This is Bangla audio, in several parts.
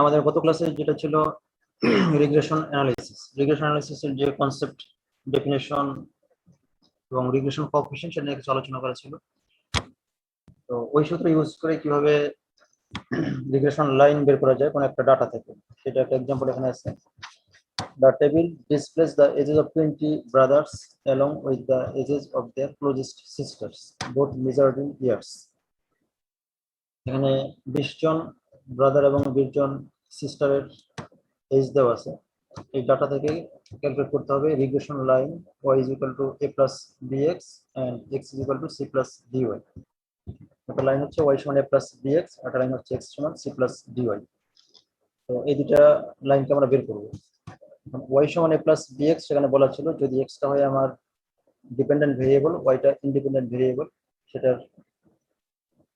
আমাদের গত ক্লাসে যেটা ছিল রিগ্রেশন অ্যানালিসিসের যে কনসেপ্ট, ডেফিনেশন এবং রিগ্রেশন কোএফিশিয়েন্ট সেটা নিয়ে কিছু আলোচনা করা ছিল। তো ওই সূত্র ইউজ করে কিভাবে রিগ্রেশন লাইন বের করা যায় কোন একটা ডাটা থেকে, সেটা একটা एग्जांपल এখানে আছে। The table displays the ages of 20 brothers along with the ages of their closest sisters, both measured in years. এখানে 20 জন ব্রাদার এবং 20 জন সিস্টারের এজ দেওয়া আছে। এই ডাটা থেকে ক্যালকুলেট করতে হবে regression line y = a + bx and x = c + dy। একটা লাইন হচ্ছে y = a + bx, একটা লাইন হচ্ছে x = c + dy। তো এই দুটো লাইনকে আমরা বের করব। y = a + bx সেখানে বলা ছিল যদি x টা হয় আমার ডিপেন্ডেন্ট ভেরিয়েবল, y টা ইন্ডিপেন্ডেন্ট ভেরিয়েবল, সেটার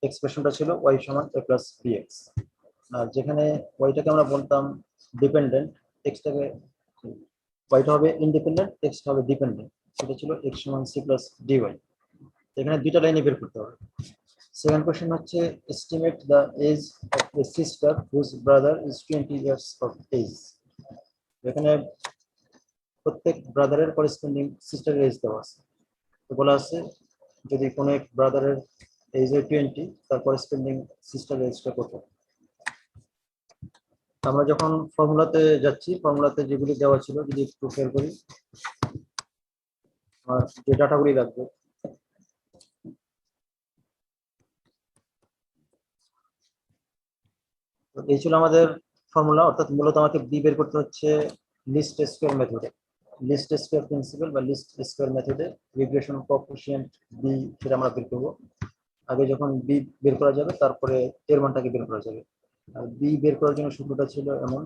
এক্সপ্রেশনটা ছিল y = a + bx। আর যেখানে y টাকে আমরা বলতাম ডিপেন্ডেন্ট, x টাকে y টা হবে ইন্ডিপেন্ডেন্ট, x টা হবে ডিপেন্ডেন্ট, সেটা ছিল x = c + dy। এখানে দুটো লাইনে বের করতে হবে। সেকেন্ড কোশ্চেন হচ্ছে estimate the age of a sister whose brother is 20 years of age. এখানে প্রত্যেক ব্রাদারের করেসপন্ডিং সিস্টারের এজ দেওয়া আছে। তো বলা আছে যদি কোনো এক ব্রাদারের এজ হয় 20, তার করেসপন্ডিং সিস্টারের এজটা কত। আমরা যখন ফর্মুলাতে যাচ্ছি, ফর্মুলাতে যেগুলি দেওয়া ছিল যদি একটু খেয়াল করি, আর যে ডাটাগুলি লাগবে, তো এই ছিল আমাদের ফর্মুলা। অর্থাৎ মূলত আমাকে বি বের করতে হচ্ছে লিস্ট স্কোয়ার মেথডে, লিস্ট স্কোয়ার প্রিন্সিপাল বা লিস্ট স্কোয়ার মেথডে রিগ্রেশন কোএফিশিয়েন্ট বি সেটা আমরা বের করব। আগে যখন বি বের করা যাবে তারপরে এর মানটাকে বের করা যাবে। আর বি বের করার জন্য সূত্রটা ছিল এমন,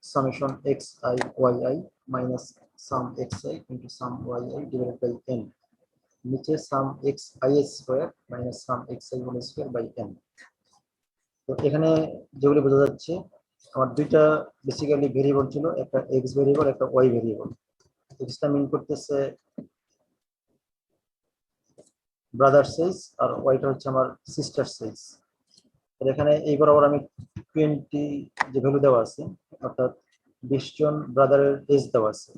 summation x i y i minus sum x i into sum y i divided by n, নিচে sum x i square minus sum x i whole square by n. তো এখানে যেগুলি বোঝা যাচ্ছে আমার দুইটা বেসিক্যালি ভেরিয়েবল ছিল, একটা এক্স ভেরিয়েবল, একটা ওয়াই ভেরিয়েবল। এক্সটা মিন করতেছে ব্রাদার সাইজ আর ওয়াইটা হচ্ছে আমার সিস্টার সাইজ। এখানে এই বরাবর আমি 20 যে ভ্যালু দেওয়া আছে, অর্থাৎ 20 জন ব্রাদারের এজ দেওয়া আছে,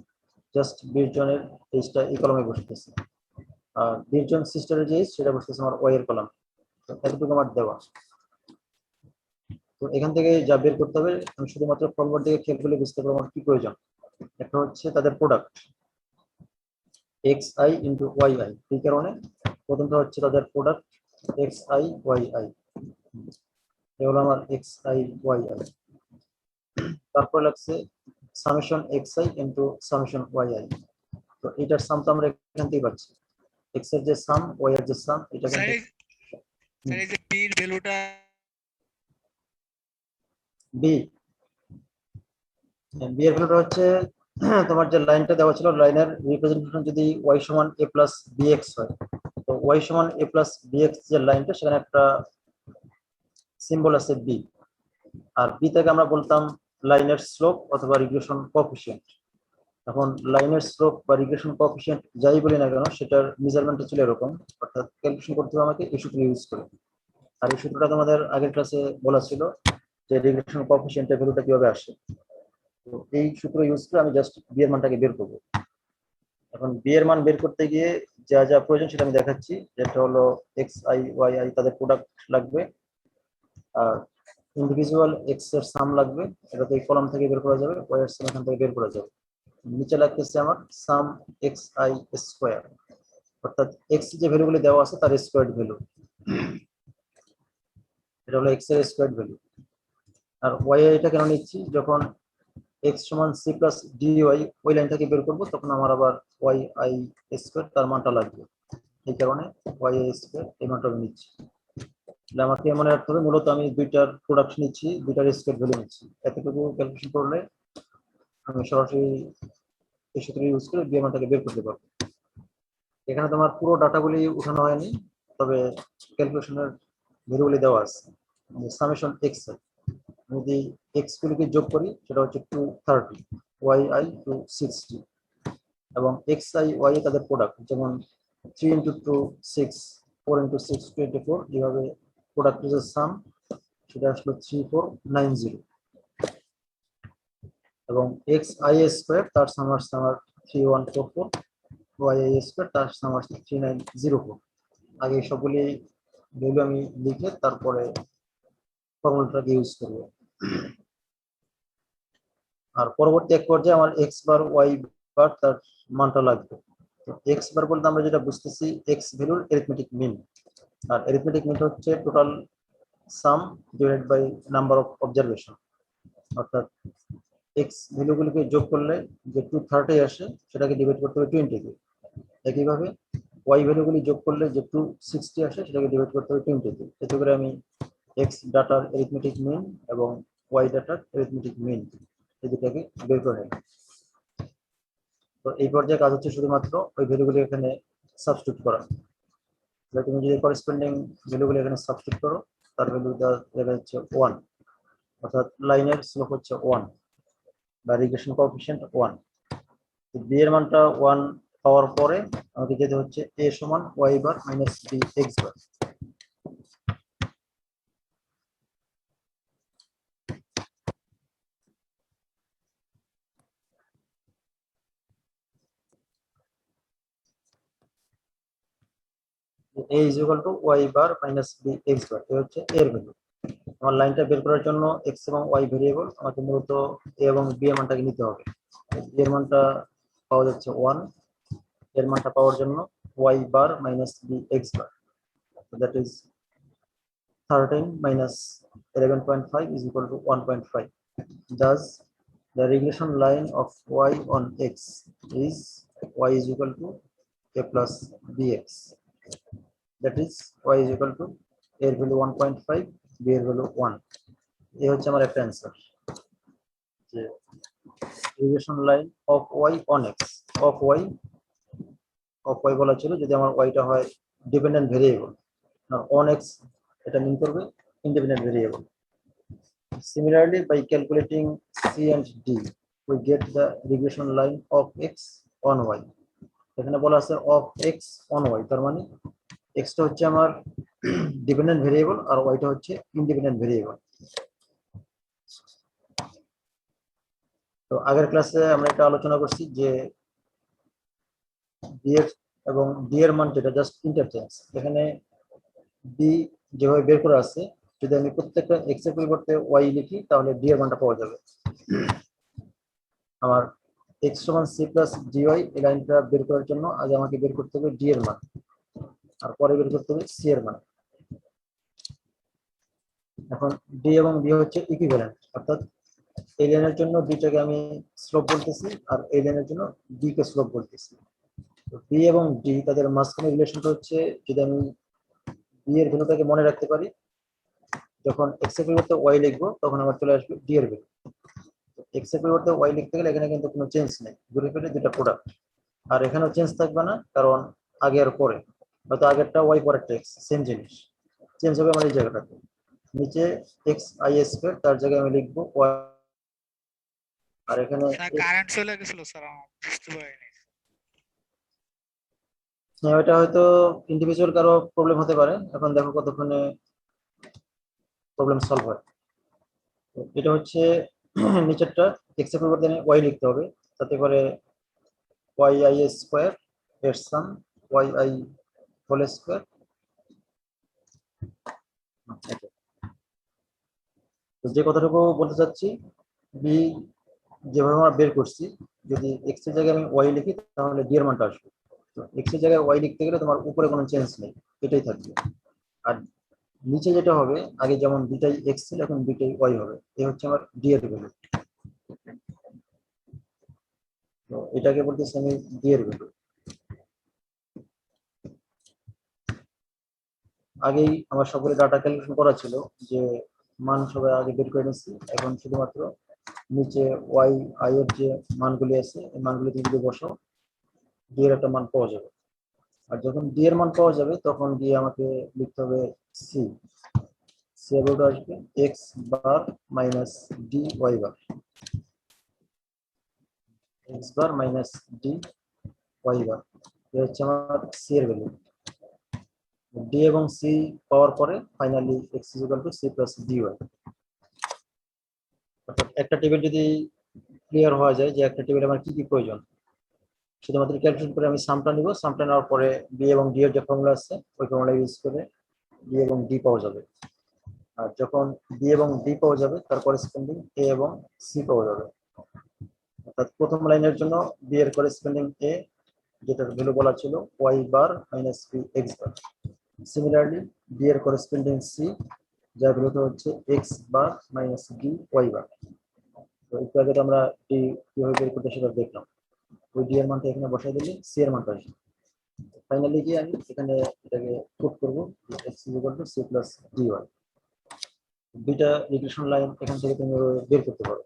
জাস্ট 20 জনের এজটা এই কলমে বসতেছে, আর 20 জন সিস্টারের যে এজ সেটা বসতেছে আমার ওয়াই এর কলাম। তো এতটুকু আমার দেওয়া। তো এখান থেকে যা বের করতে হবে, আমি শুধুমাত্র ফর্মুলার দিকে খেয়াল করলে বুঝতে পারবো আমার কি প্রয়োজন। একটা হচ্ছে তাদের product x i into y i, এই কারণে প্রথমটা হচ্ছে তাদের product x i y i, এ হলো আমার এক্স আই ওয়াই আই। তারপর লাগছে summation x i into summation y i. তো এটার সাম তো আমরা এখান থেকেই পাচ্ছি, এক্স এর যে সাম ওয়াই এর যে সাম, এটা স্যার এই যে বি এর ভ্যালুটা বি বি এর ভ্যালুটা হচ্ছে তোমার যে লাইনটা দেওয়া ছিল, লাইনের রিপ্রেজেন্টেশন যদি y = a + bx হয়, তো y = a + bx যে লাইনটা, সেখানে একটা সিম্বল আছে বি। আর বি থেকে আমরা বলতাম লাইনের স্লোপ অথবা রিগ্রেশন কোএফিশিয়েন্ট। এখন লাইনের স্লোপ বা রিগ্রেশন কোএফিশিয়েন্ট যাই বলি না কেন, সেটার মেজারমেন্ট ছিল এরকম, অর্থাৎ ক্যালকুলেশন করতে হবে আমাকে এই সূত্র ইউজ করে। আর এই সূত্রটা তোমাদের আগের ক্লাসে বলা ছিল যে রিগ্রেশন কোএফিশিয়েন্টের ভ্যালুটা কিভাবে আসে। তো এই সূত্র ইউজ করে আমি জাস্ট বি এর মানটাকে বের করব। এখন বি এর মান বের করতে গিয়ে যা যা প্রয়োজন সেটা আমি দেখাচ্ছি, যেটা হলো এক্স আই ওয়াই আই তাদের প্রোডাক্ট লাগবে, আর ইন্ডিভিজুয়াল এক্স এর সাম লাগবে, এটা তো এই কলাম থেকে বের করা যাবে, ওয়াই এর সাম এখান থেকে বের করা যাবে। নিচে লাগতেছে আমার সাম এক্স আই স্কোয়ার, অর্থাৎ এক্স যে ভ্যালুগুলি দেওয়া আছে তার স্কোয়ার্ড ভ্যালু, এটা হলো এক্স এর স্কোয়ার্ড ভ্যালু। আর ওয়াই এটা কেন নিচ্ছি, যখন x = c + dy ওই লাইনটাকে বের করব, তখন আমার আবার ওয়াই আই স্কোয়ার তার মানটা লাগবে, এই কারণে ওয়াই আই স্কোয়ার এই মানটা আমি নিচ্ছি। তাহলে আমাকে মনে রাখতে হবে মূলত আমি দুইটার প্রোডাক্ট নিচ্ছি, দুইটার স্কোয়ার ভ্যালু নিচ্ছি। এতটুকু ক্যালকুলেশন করলে আমি সরাসরি এই সূত্র ইউজ করে বি এর মানটাকে বের করতে পারবো। এখানে তোমার পুরো ডাটাগুলি উঠানো হয়নি, তবে ক্যালকুলেশনের ভ্যালুগুলি দেওয়া আছে। সামেশন এক্স যদি এক্স গুলিকে যোগ করি, সেটা হচ্ছে 230, ওয়াই আই 260, এবং এক্স আই ওয়াই তাদের প্রোডাক্ট, যেমন 3 × 2 6, 4 × 6 24, এইভাবে প্রোডাক্টের যে সাম সেটা আসলো 3490। এবং এক্স আই স্কোয়ার তার সমান আমার 3144, ওয়াই আই স্কোয়ার তার সমান 3904। আগে সবগুলি ভ্যালু আমি লিখে তারপরে ফর্মুলাটাকে ইউজ করবো। আর পরবর্তী এক পর্যায়ে আমার এক্স বার ওয়াই বার তার মানটা লাগবে। তো এক্স বার বলতে আমরা যেটা বুঝতেছি এক্স ভ্যালুর অ্যারিথমেটিক মিন, আর অ্যারিথমেটিক মিন হচ্ছে total sum divided by number of observation. অর্থাৎ এক্স ভ্যালুগুলিকে যোগ করলে যে 230 আসে সেটাকে ডিভাইড করতে হবে 20 দিয়ে। একইভাবে ওয়াই ভ্যালুগুলি যোগ করলে যে 260 আসে সেটাকে ডিভাইড করতে হবে 20 দিয়ে। এতে করে আমি এক্স ডাটার অ্যারিথমেটিক মিন এবং ওয়াই ডাটার অ্যারিথমেটিক মিন এই দুটাকে বের করে নেব। তো এই পর্যায়ে কাজ হচ্ছে শুধুমাত্র ওই ভ্যালুগুলি এখানে সাবস্টিটিউট করা। তুমি যদি করেসপন্ডিং ভ্যালুগুলি এখানে সাবস্টিটিউট করো তার ভ্যালু দেওয়া হচ্ছে 1, অর্থাৎ লাইনের স্লোপ হচ্ছে 1 বা রিগ্রেশন কোএফিশিয়েন্ট 1। বি এর মানটা 1 পাওয়ার পরে আমাকে যেতে হচ্ছে এ সমান y bar minus b x bar. a is equal to y bar minus b x bar, এই হচ্ছে এর ভ্যালু। আমার লাইনটা বের করার জন্য x এবং y ভেরিয়েবল, আমাকে মূলত a এবং b এর মানটাকে নিতে হবে। b এর মানটা পাওয়া যাচ্ছে 1, এর মানটা পাওয়ার জন্য y bar minus b x bar, so that is 13 minus 11.5 is equal to 1.5. Thus the regression line of y on x is y is equal to a plus bx, that is y is equal to a এর ভ্যালু 1.5, b এর ভ্যালু 1। এই হচ্ছে আমার একটা অ্যান্সার যে regression line of y on x, of y বলা ছিল যদি আমার y টা হয় ডিপেন্ডেন্ট ভেরিয়েবল, না on x এটা মিন করবে independent variable. Similarly, by calculating c and d we get the regression line of x on y। এখানে বলা আছে of x on y, তার মানে x টা হচ্ছে আমার ডিপেন্ডেন্ট ভেরিয়েবল আর y টা হচ্ছে ইন্ডিপেন্ডেন্ট ভেরিয়েবল। তো আগের ক্লাসে আমরা এটা আলোচনা করছি যে b এর এবং d এর মান যেটা জাস্ট ইন্টারচেঞ্জ। এখানে b যেভাবে বের করা আছে যদি আমি প্রত্যেকটা x এর পরিবর্তে y লিখি তাহলে d এর মানটা পাওয়া যাবে। আমার x সমান c প্লাস dy এই লাইনটা বের করার জন্য আগে আমাকে বের করতে হবে d এর মান, আর পরে বের করতে হবে c এর মান। এখন d এবং b হচ্ছে ইকুইভ্যালেন্ট, অর্থাৎ এই লাইনের জন্য d টাকে আমি স্লোপ বলতেছি আর এই লাইনের জন্য d কে স্লোপ বলতেছি। তো b এবং d তাদের মাঝখানে রিলেশনটা হচ্ছে যদি আমি b এর ভ্যালুটাকে মনে রাখতে পারি, যখন x এর পরিবর্তে y লিখবো তখন আমার চলে আসবে d এর ভ্যালু। x এর পরিবর্তে y লিখতে গেলে এখানে কিন্তু কোনো চেঞ্জ নেই, ঘুরে ফিরে দুটো প্রোডাক্ট। আর এখানেও চেঞ্জ থাকবে না কারণ আগে আর পরে, হয়তো আগেরটা y পরেরটা x সেম জিনিস, চেঞ্জ হবে আমার এই জায়গাটাতে। নিচে x i স্কয়ার তার জায়গায় আমি লিখবো y, আর এখানে স্যার কারেন্ট চলে গেছিল স্যার, আমার বুঝতে পারিনি। এটা হয়তো ইন্ডিভিজুয়াল কারো প্রবলেম হতে পারে। এখন দেখো কতক্ষণে প্রবলেম সলভ হয়। তো এটা হচ্ছে নিচেরটা x এর পরিবর্তে y লিখতে হবে, তাতে করে yi স্কয়ার এর সাম yi হোল স্কয়ার। তো যে কথাটুকু বলতে চাচ্ছি, b যেভাবে আমরা বের করছি যদি x এর জায়গায় আমি y লিখি তাহলে d এর মানটা আসবে। তো x এর জায়গায় y লিখতে গেলে তোমার উপরে কোনো চেঞ্জ নেই, এটাই থাকবে। আর নিচে যেটা হবে আগে যেমন দুটাই x ছিল এখন দুটাই y হবে, এই হচ্ছে আমার d এর ভ্যালু। তো এটাকে বলতেছি আমি d এর ভ্যালু। আগেই আমার সকলে ডাটা ক্যালকুলেশন করা ছিল যে মান সবাই আগে বের করে নিচ্ছি, এখন শুধুমাত্র নিচে y i এর যে মানগুলি আছে এই মানগুলি যদি বসো d এর একটা মান পাওয়া যাবে। আর যখন d এর মান পাওয়া যাবে তখন দিয়ে আমাকে লিখতে হবে c, c এর ভ্যালু আসবে x bar minus d y বার, x bar minus d y বার, এই হচ্ছে আমার c এর ভ্যালু। d এবং c পাওয়ার পরে finally x is equal to c plus dy। অর্থাৎ একটা টেবিল যদি ক্লিয়ার হওয়া যায় যে একটা টেবিলে আমার কি কি প্রয়োজন। শুধুমাত্র ক্যালকুলেশন করে আমি সামটা নিব, সামটা নেওয়ার পরে বি এবং ডি এর যে ফর্মুলা আছে ওই ফর্মুলা ইউজ করে বি এবং ডি পাওয়া যাবে। আর যখন বি এবং ডি পাওয়া যাবে তার করেসপন্ডিং এ এবং সি পাওয়া যাবে। অর্থাৎ প্রথম লাইনের জন্য বি এর করেসপন্ডিং এ, যেটার ভ্যালু বলা ছিল Y bar minus b x বার। সিমিলারলি ডি এর করেসপন্ডিং সি, যার ভ্যালুটা হচ্ছে x bar minus D y bar. তো একটু আগে তো আমরা ডি কিভাবে বের করতে সেটা দেখলাম। ওই ডি এর মানটা এখানে বসাই দিলে সি এর মানটা আসবে। ফাইনালি গিয়ে আমি এখানে এটাকে পুট করবো x equal to c plus d y. দুইটা রিগ্রেশন লাইন এখান থেকে তুমি বের করতে পারো।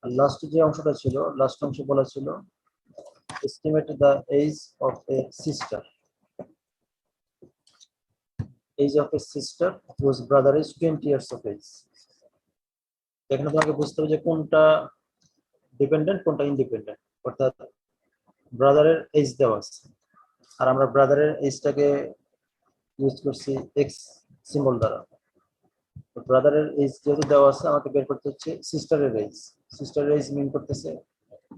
আর লাস্ট যে অংশটা ছিল, লাস্ট অংশ বলা ছিল estimate the age of a sister, age of a sister whose brother is 20 years of age. এখানে তোমাকে বুঝতে হবে যে কোনটা ডিপেন্ডেন্ট কোনটা ইন্ডিপেন্ডেন্ট। অর্থাৎ ব্রাদারের এজ দেওয়া আছে আর আমরা ব্রাদারের এজটাকে ইউজ করছি এক্স সিম্বল দ্বারা। ব্রাদারের এজ যেহেতু দেওয়া আছে আমাকে বের করতে হচ্ছে সিস্টারের এজ। সিস্টারের এজ মিন করতেছে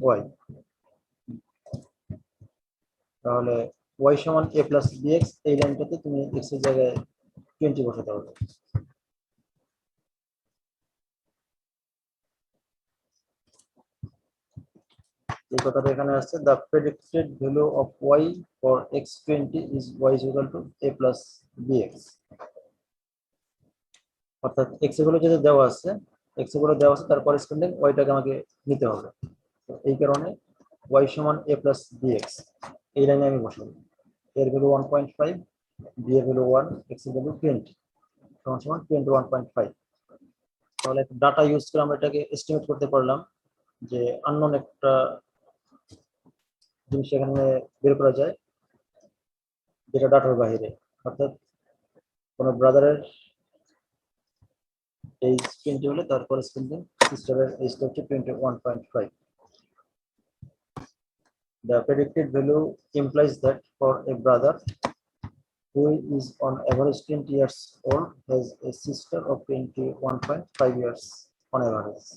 ওয়াই। তাহলে ওয়াই সমান এ প্লাস বি এক্স, এই লাইনটাতে তুমি এক্স এর জায়গায় 20 বসাতে হবে। এই কথাটা এখানে আসছে, the predicted value of y for x 20 is y is equal to a plus b x. অর্থাৎ এক্স এগুলো যেটা দেওয়া আছে, এক্স এগুলো দেওয়া আছে তার করেসপন্ডিং ওয়াইটাকে আমাকে নিতে হবে। তো এই কারণে ওয়াই সমান এ প্লাস বি এক্স এই লাইনে আমি বসাবো। এর ভ্যালু 1.5, বি এর ভ্যালু 1, এক্স এর ভ্যালু 20 সমান সমান 21.5। তাহলে ডাটা ইউজ করে আমরা এটাকে এস্টিমেট করতে পারলাম যে আননোন একটা জিনিস এখানে বের করা যায় যেটা ডাটার বাইরে। অর্থাৎ কোনো ব্রাদারের এইজ 20 হলে তার করেসপন্ডিং সিস্টারের এইজটা হচ্ছে 21.5। The predicted value implies that for a brother who is on average 20 years old has a sister of 21.5 years on average.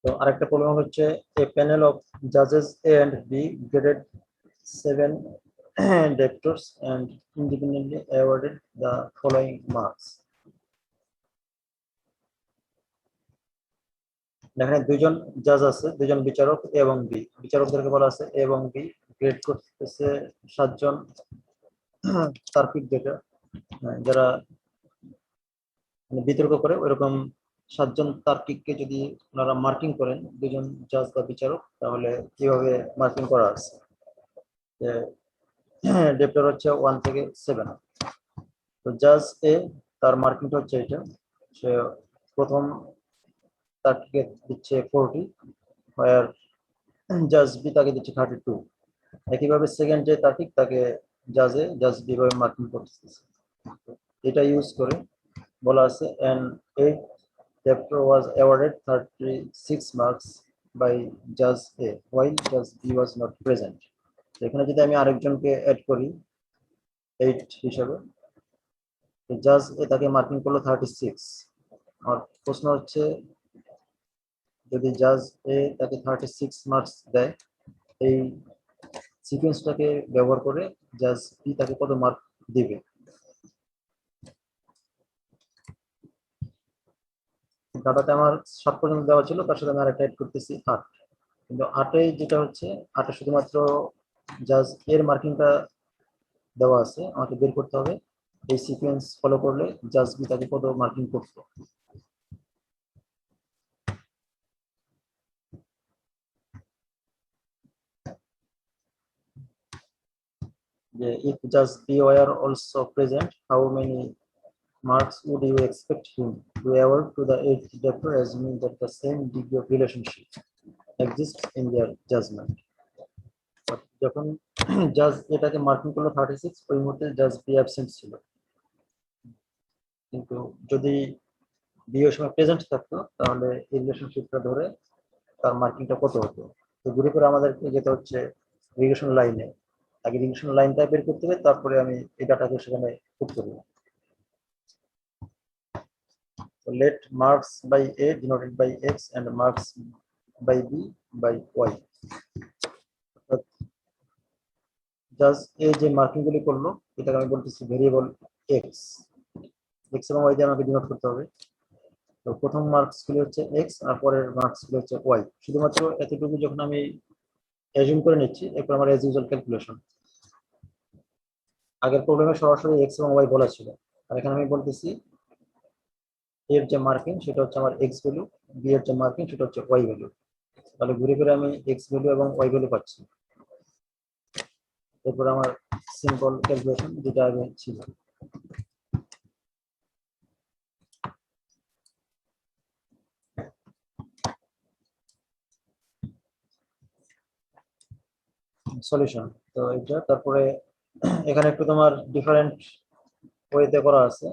তো আরেকটা প্রবলেম হচ্ছে a panel of judges A and B graded 7 debtors and independently awarded the following marks. এখানে দুইজন জাজ আছে, দুইজন বিচারক এ এবং বি। বিচারকদেরকে বলা আছে এ এবং বি, গ্রেড করতেছে 7জন তার্কিক যেটা যারা বিতর্ক করে, ওইরকম 7জন তার্কিককে যদি ওনারা মার্কিং করেন দুজন জাজ বা বিচারক, তাহলে কিভাবে মার্কিং করা আছে। ডেপ্টার হচ্ছে 1 থেকে 7। তো জাজ এ তার মার্কিংটা হচ্ছে এটা, সে প্রথম তার্কিকে দিচ্ছে 40, আর জাজ বি তাকে দিচ্ছে 32। একইভাবে সেকেন্ড যে তার্কিক তাকে জাজ বি ভাবে মার্কিং করতেছে। এটা ইউজ করে বলা আছে and 8 debtor was awarded 36 marks by judge A while judge B was not present. এখানে যদি আমি আরেকজনকে অ্যাড করি 8 হিসাবে, জাজ এ তাকে মার্কিং করলো 36। আর প্রশ্ন হচ্ছে যদি জাজ এ তাকে 36 মার্কস দেয়, এই সিকোয়েন্সটাকে ব্যবহার করে জাজ বি তাকে কত মার্ক দিবে। ডাটাতে আমার 7 পর্যন্ত দেওয়া ছিল, তার সাথে আমি আরেকটা অ্যাড করতেছি 8। কিন্তু 8 যেটা হচ্ছে 8 শুধুমাত্র জাজ এর মার্কিংটা দেওয়া আছে, আমাকে বের করতে হবে এই সিকোয়েন্স ফলো করলে জাজ বি তাকে কত মার্কিং করতে। যে if judge B were also present, how many marks would you expect him to award to the 8th debtor, assuming that the same degree of relationship exists in their judgment. যখন জাজ এটাকে মার্কিং করলো 36, ওই মুহূর্তে জাজ বি অ্যাবসেন্ট ছিল, কিন্তু যদি বি ওই সময় প্রেজেন্ট থাকতো তাহলে এই রিলেশনশিপটা ধরে তার মার্কিংটা কত হতো। তো ঘুরে করে আমাদেরকে যেতে হচ্ছে রিগ্রেশন লাইনে। আগে রিগ্রেশন লাইনটা বের করতে হবে, তারপরে আমি এই ডাটাকে সেখানে পুট করবো। So let marks by A denoted by X and marks by B by Y. Just এই যে মার্কিং গুলি করলো, এটাকে আমি বলতেছি ভেরিয়েবল এক্স। এক্স এবং ওয়াই দিয়ে আমাকে ডিনোট করতে হবে। তো প্রথম মার্কস গুলি হচ্ছে এক্স আর পরের মার্কস গুলি হচ্ছে ওয়াই। শুধুমাত্র এতটুকু যখন আমি অ্যাজিউম করে নিচ্ছি, এরপর আমার অ্যাজ ইউজুয়াল ক্যালকুলেশন। আগের প্রবলেমে সরাসরি এক্স এবং ওয়াই বলা ছিল, আর এখানে আমি বলতেছি এর যে মার্কিং সেটা হচ্ছে আমার এক্স ভ্যালু, বি এর যে মার্কিং সেটা হচ্ছে ওয়াই ভ্যালু। তাহলে ঘুরে ফিরে আমি এক্স ভ্যালু এবং ওয়াই ভ্যালু পাচ্ছি। এরপর আমার সিম্পল ক্যালকুলেশন যেটা আগে ছিল। সলিউশন তো এটা, তারপরে এখানে একটু তোমার ডিফারেন্ট ওয়েতে করা আছে।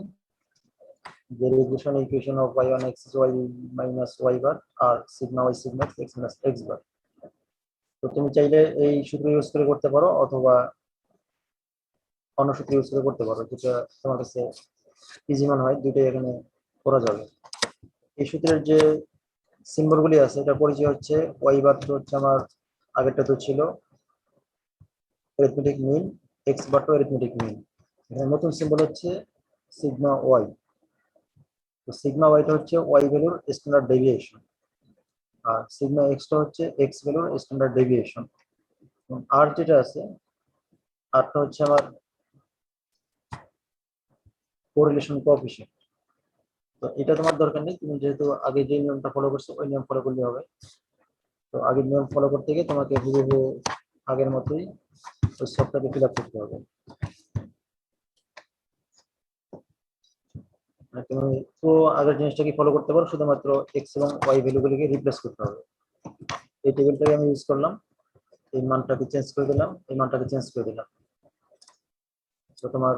যে regression equation of y1 x is y minus y bar আর sigma y sigma x minus x bar। তো তুমি চাইলে এই সূত্র ইউজ করে করতে পারো, অথবা অন্য সূত্র ইউজ করে করতে পারো, যেটা তোমার কাছে ইজি মনে হয়, দুটোই এখানে করা যাবে। এই সূত্রের যে সিম্বল গুলি আছে, এটা পরিচয় হচ্ছে y বার তো হচ্ছে আমার আগেরটা তো ছিল অ্যারিথমেটিক মিন, x বার তো অ্যারিথমেটিক মিন। এখানে নতুন সিম্বল হচ্ছে সিগমা y। তো সিগমা ওয়াইটা হচ্ছে ওয়াই ভ্যালুর স্ট্যান্ডার্ড ডেভিয়েশন, আর সিগমা এক্সটা হচ্ছে এক্স ভ্যালুর স্ট্যান্ডার্ড ডেভিয়েশন। আর যেটা আছে, আরটা হচ্ছে আমার কোরিলেশন কোএফিশিয়েন্ট। তো এটা তোমার দরকার নেই, তুমি যেহেতু আগে যে নিয়মটা ফলো করছো ওই নিয়ম ফলো করলে হবে। তো আগের নিয়ম ফলো করতে গিয়ে তোমাকে হুবহু আগের মতোই ওই সবটাকে ফিল আপ করতে হবে। তুমি তো আগের জিনিসটাকে ফলো করতে পারো, শুধুমাত্র এক্স এবং ওয়াই ভ্যালুগুলিকে রিপ্লেস করতে হবে। এই টেবিলটাকে আমি ইউজ করলাম, এই মানটাকে চেঞ্জ করে দিলাম, এই মানটাকে চেঞ্জ করে দিলাম। তো তোমার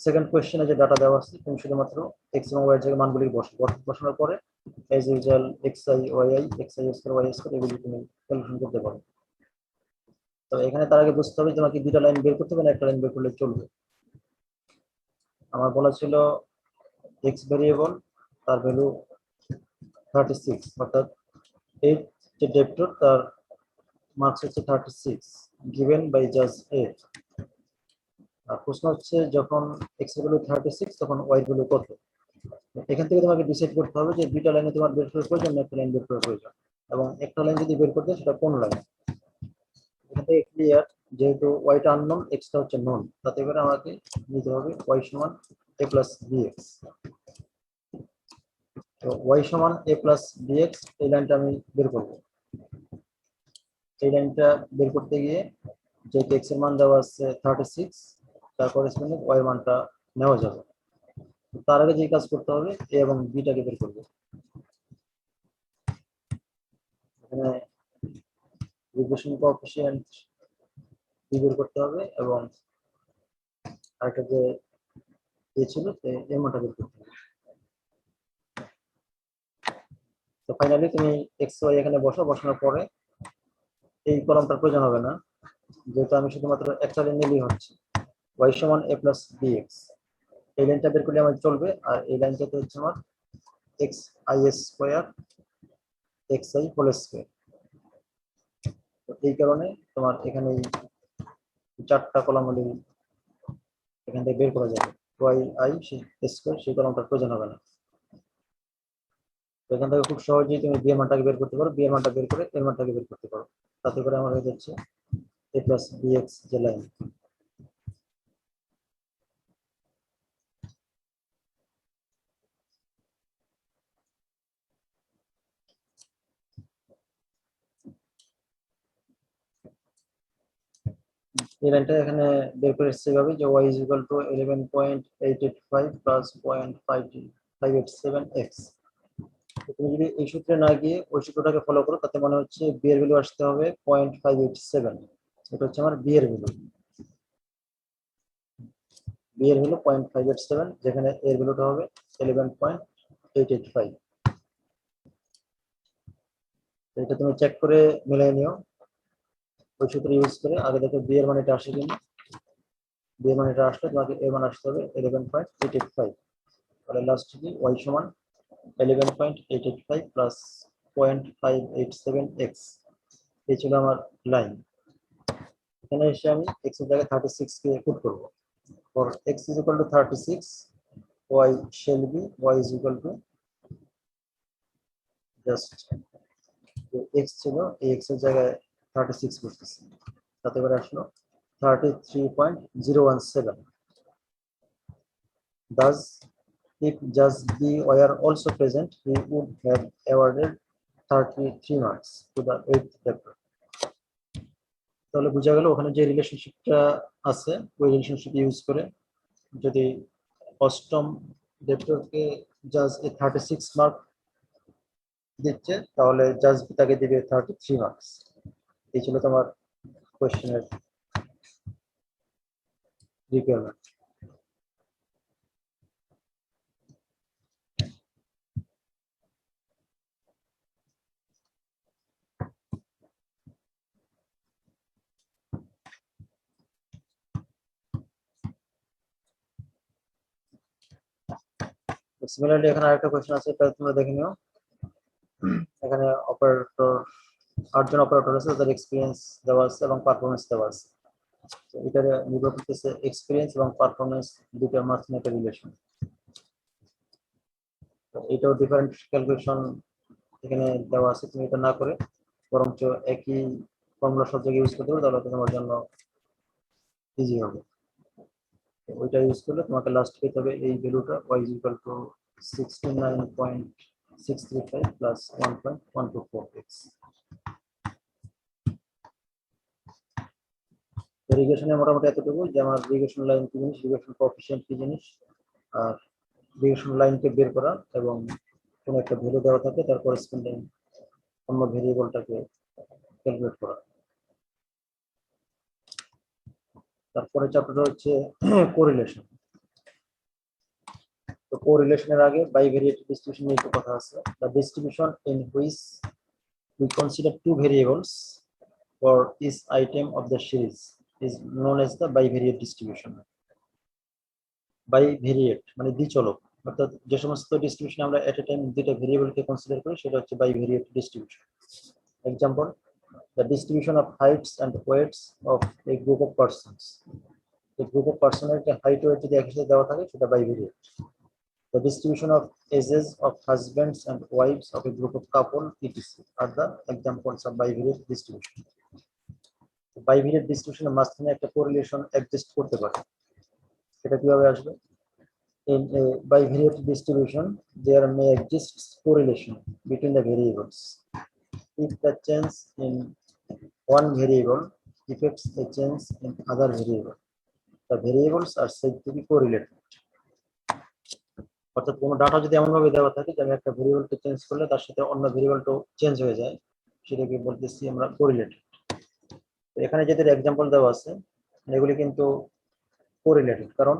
সেকেন্ড কোয়েশ্চেনে যে ডাটা দেওয়া আছে, তুমি শুধুমাত্র এক্স এবং ওয়াই এর জায়গায় মানগুলি বসানোর পরে as usual x i y i, x i square y square এগুলি তুমি ক্যালকুলেশন করতে পারো। তো এখানে তার আগে বুঝতে হবে তোমাকে দুটা লাইন বের করতে হবে না একটা লাইন বের করলে চলবে। আমার বলা ছিল এক্স ভেরিয়েবল, তার ভ্যালু 36, অর্থাৎ এই যে ডেপ্টর তার মার্কস হচ্ছে 36 গিভেন বাই জাস্ট এ। আর প্রশ্ন হচ্ছে যখন এক্স এর ভ্যালু 36 তখন ওয়াই এর ভ্যালু কত। এখান থেকে তোমাকে ডিসাইড করতে হবে যে দুইটা লাইনে তোমার বের করার প্রয়োজন না একটা লাইন বের করার প্রয়োজন, এবং একটা লাইন যদি বের করতে সেটা কোন লাইন। এখান থেকে ক্লিয়ার, যেহেতু ওয়াইটা আননোন এক্সটা হচ্ছে নন, তাতে করে আমাকে নিতে হবে ওয়াই সমান এ প্লাস বিএক্স। তো ওয়াই সমান এ প্লাস বিএক্স এই লাইনটা আমি বের করব। এই লাইনটা বের করতে গিয়ে যেহেতু এক্স এর মান দেওয়া আছে 36, তার করেসপন্ডিং ওয়াই মানটা নেওয়া যাবে। তার আগে যে কাজ করতে হবে এ এবং বিটাকে বের করবো। এখানে রিগ্রেশন কোএফিশিয়েন্ট বের করতে হবে, এবং আরেকটা যে এ ছিল এর মানটা বের করতে হবে। তো ফাইনালি তুমি এক্স ওয়াই এখানে বসানোর পরে এই কলমটার প্রয়োজন হবে না, যেহেতু আমি শুধুমাত্র একটা লাইন নিলেই হচ্ছে ওয়াই সমান এ প্লাস বিএক্স। এই লাইনটা বের করলে আমার চলবে, আর এই লাইনটাতে হচ্ছে আমার x i square x i whole square. তো এই কারণে তোমার এখানে চারটা কলাম হলে এখান থেকে বের করা যাবে। ওয়াই আই স্কোয়ার সেই কলমটার প্রয়োজন হবে না। এখান থেকে খুব সহজেই তুমি বি এর মানটাকে বের করতে পারো, বি এর মানটা বের করে এর মানটাকে বের করতে পারো। তাতে করে আমার হয়ে যাচ্ছে এ প্লাস বিএক্স যে লাইন। এই লাইনটা এখানে বের করে এসেছে এভাবে যে y is equal to 11.885 plus 0.587x। তুমি যদি এই সূত্রে না গিয়ে ওই সূত্রটাকে ফলো করো, তাতে মনে হচ্ছে বি এর ভ্যালু আসতে হবে 0.587। এটা হচ্ছে আমার বি এর ভ্যালু, বি এর ভ্যালু 0.587, যেখানে এর ভ্যালুটা হবে 11.885। তো এটা তুমি চেক করে মিলাই নিও ওই সূত্র ইউজ করে। আগে দেখো বি এর মানটা আসে কিনা, বি এর মানটা আসলে তোমাকে এর মান আসতে হবে 11.885। তাহলে লাস্ট কি ওয়াই সমান 11.885 প্লাস 0.587 এক্স, এই ছিল আমার লাইন। এখানে এসে আমি এক্স এর জায়গায় 36 কে পুট করব। For x is equal to 36, y shall be y is equal to just x ছিল, এই এক্স এর জায়গায় 36 বসতেছে, তাতে করে আসলো 33.017। Thus, if just B were also present, he would have awarded 33 marks to the 8th paper. তাহলে বোঝা গেল ওখানে যে রিলেশনশিপটা আছে ওই রিলেশনশিপ ইউজ করে যদি অষ্টম ডেপ্টরকে জাজ 36 মার্ক দিচ্ছে তাহলে জাজ তাকে দিবে 33 মার্কস। এই ছিল তোমার কোশ্চেনের রিকোয়ারমেন্ট। সিমিলারলি এখানে আরেকটা কোশ্চেন আছে, এটা তোমরা দেখে নিও। এখানে অপারেটর 8 জন অপারেটর আছে, তাদের এক্সপিরিয়েন্স দেওয়া আছে এবং পারফরমেন্স দেওয়া আছে। তো এটা নির্ভর করতেছে এক্সপিরিয়েন্স এবং পারফরমেন্স দুটার মাঝখানে একটা রিলেশন। তো এটাও ডিফারেন্ট ক্যালকুলেশন এখানে দেওয়া আছে, তুমি এটা না করে বরঞ্চ একই ফর্মুলা সব জায়গায় ইউজ করতে পারো, তাহলে তোমার জন্য ইজি হবে। ওইটা ইউজ করলে তোমাকে লাস্ট পেতে হবে এই ভ্যালুটা y is equal to 69.635 plus 1.124x। রিগ্রেশনে মোটামুটি এতটুকু, যে আমার রিগ্রেশন লাইন কি জিনিস, রিগ্রেশন কোএফিশিয়েন্ট কি জিনিস, আর রিগ্রেশন লাইনকে বের করা এবং কোনো একটা ভ্যালু দেওয়া থাকে তার করেসপন্ডিং অন্য ভেরিয়েবলটাকে ক্যালকুলেট করা। তারপরে চ্যাপ্টারটা হচ্ছে কোরিলেশন। তো কোরিলেশনের আগে বাইভেরিয়েট ডিস্ট্রিবিউশন নিয়ে একটু কথা আছে। The distribution in which we consider two variables for each item of the series is known as the bivariate distribution. Bivariate মানে দ্বিচলক, অর্থাৎ যে সমস্ত ডিস্ট্রিবিউশন আমরা এট এ টাইম দুইটা ভেরিয়েবলকে কনসিডার করি সেটা হচ্ছে bivariate distribution. Example, the distribution of heights and weights of a group of persons. A group of persons এর height weight যদি একই সাথে দেওয়া থাকে সেটা bivariate. The distribution of ages of husbands and wives of a group of couple etc. are the examples of bivariate distribution. Bivariate distribution এর মাঝখানে একটা কোরিলেশন এক্সিস্ট করতে পারে, সেটা কিভাবে আসবে? In a bivariate distribution, there may exist correlation between the variables if the change in one variable affects a change in other variable. The variables are said to be correlated. অর্থাৎ কোনো ডাটা যদি এমনভাবে দেওয়া থাকে যে আমি একটা ভেরিয়েবলকে চেঞ্জ করলে তার সাথে অন্য ভেরিয়েবলটাও চেঞ্জ হয়ে যায়, সেটাকে বলতেছি আমরা কোরিলেটেড। তো এখানে যেদের এক্সাম্পল দেওয়া আছে এগুলি কিন্তু কোরিলেটেড, কারণ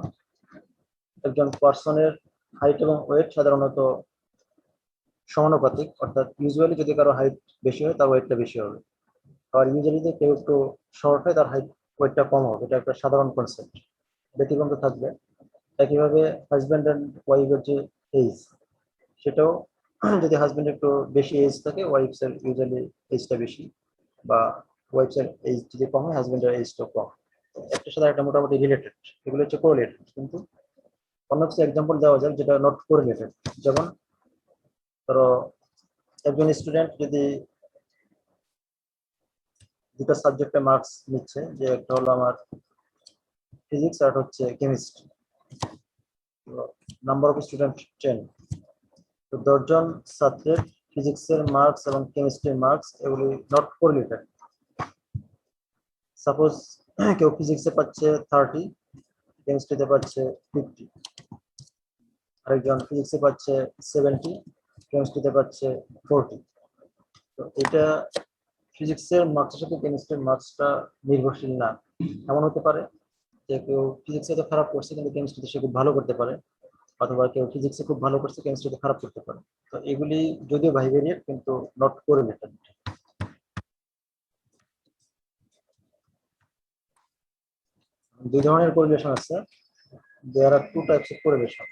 একজন পার্সনের হাইট এবং ওয়েট সাধারণত সমানুপাতিক, অর্থাৎ ইউজুয়ালি যদি কারো হাইট বেশি হয় তার ওয়েটটা বেশি হবে, আর ইউজুয়ালি যদি কেউ একটু শর্ট হয় তার হাইট ওয়েটটা কম হবে, এটা একটা সাধারণ কনসেপ্ট। ব্যতিক্রম তো থাকবে। একইভাবে হাজব্যান্ড অ্যান্ড ওয়াইফের যে এজ, সেটাও যদি হাজব্যান্ড একটু বেশি এজ থাকে ওয়াইফের ইউজুয়ালি এজটা বেশি, বা ওয়াইফের এজ যদি কম হয় হাজব্যান্ডের এজটা কম। একটা সাথে একটা মোটামুটি রিলেটেড, এগুলো হচ্ছে কোরিলেটেড। কিন্তু অন্য কিছু এক্সাম্পল দেওয়া যায় যেটা নট কোরিলেটেড। যেমন ধরো একজন স্টুডেন্ট যদি দুটো সাবজেক্টে মার্কস নিচ্ছে, যে একটা হলো আমার ফিজিক্স আর হচ্ছে কেমিস্ট্রি, নাম্বার অফ স্টুডেন্ট 10, তো 10 জন ছাত্রের ফিজিক্সের মার্কস এবং কেমিস্ট্রির মার্কস এগুলি নট কোরিলেটেড। সাপোজ কেউ ফিজিক্সে পাচ্ছে 30, কেমিস্ট্রিতে পাচ্ছে 50, আরেকজন ফিজিক্সে পাচ্ছে 70, কেমিস্ট্রিতে পাচ্ছে 40। তো এটা ফিজিক্সের মার্কসের সাথে কেমিস্ট্রির মার্কসটা নির্ভরশীল না। এমন হতে পারে যে কেউ ফিজিক্সে তো খারাপ করছে কিন্তু কেমিস্ট্রিতে সে খুব ভালো করতে পারে, অথবা কেউ ফিজিক্সে খুব ভালো করছে কেমিস্ট্রিতে খারাপ করতে পারে। তো এগুলি যদিও বাইভেরিয়েট কিন্তু নট কোরিলেটেড। দুই ধরনের কোরিলেশন আছে। দেয়ার আর টু টাইপস অফ কোরিলেশন।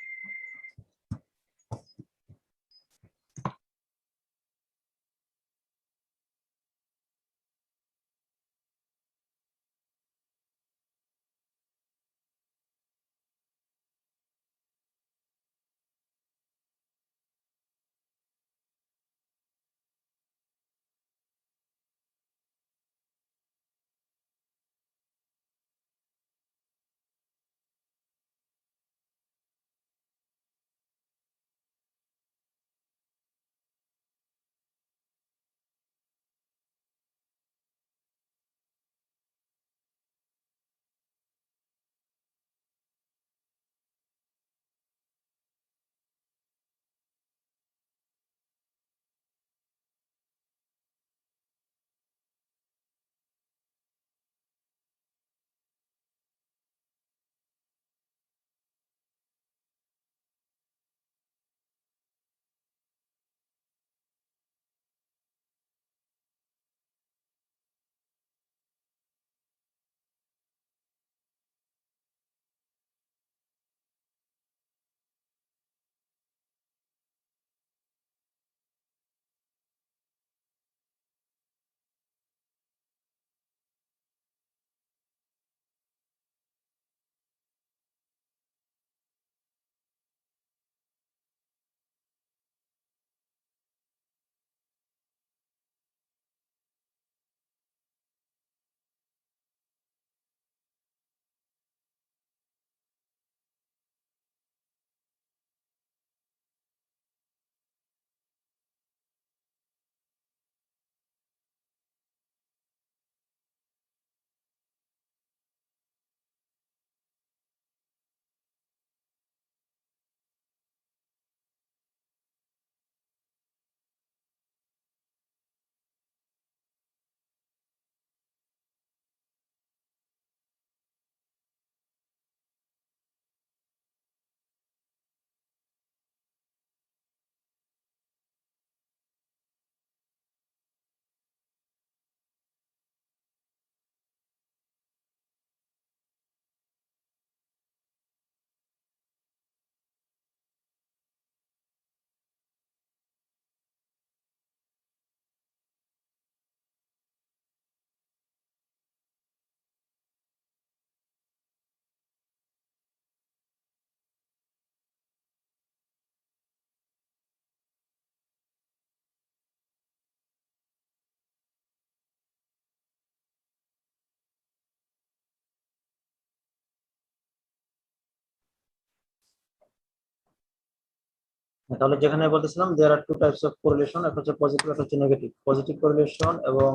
তাহলে যেখানে বলতেছিলাম দেয়ার আর টু টাইপস অফ কোরিলেশন, একটা হচ্ছে পজিটিভ, একটা হচ্ছে নেগেটিভ। পজিটিভ কোরিলেশন এবং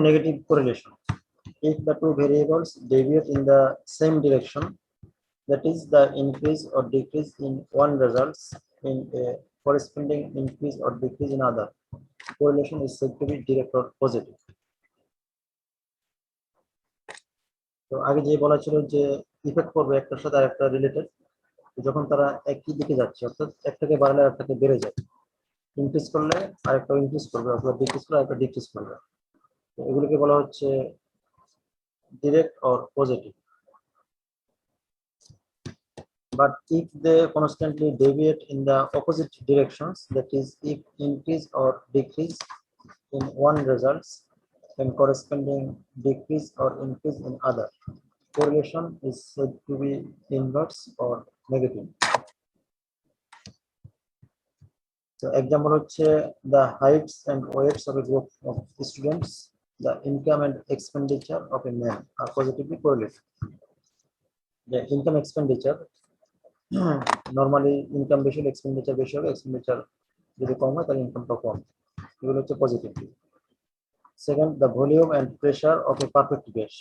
negative correlation. If the two variables deviate in the same direction, that is the increase or decrease in one results in a corresponding increase or decrease in other, correlation is said to be direct or positive. তো আগে যে বলা ছিল যে ইফেক্ট করবে একটার সাথে আরেকটা রিলেটেড, যখন তারা একই দিকে যাচ্ছে, অর্থাৎ একটাকে বাড়ালে আরেকটাকে বেড়ে যায়, ইনক্রিজ করলে আরেকটা ইনক্রিজ করবে অথবা ডিক্রিজ করলে আরেকটা ডিক্রিজ করবে। তো এগুলোকে বলা হচ্ছে direct or positive. But if they constantly deviate in the opposite directions, that is, if increase or decrease in one results in corresponding decrease or increase in other, correlation is said to be inverse or negative. So example হচ্ছে the heights and weights of a group of students, the income and expenditure of a man are positively correlated. The income expenditure normally income বেশি হলে এক্সপেন্ডিচার বেশি হবে, এক্সপেন্ডিচার যদি কম হয় তাহলে ইনকামটা কম। এগুলো হচ্ছে positive. Second, the volume and pressure of a perfect gas,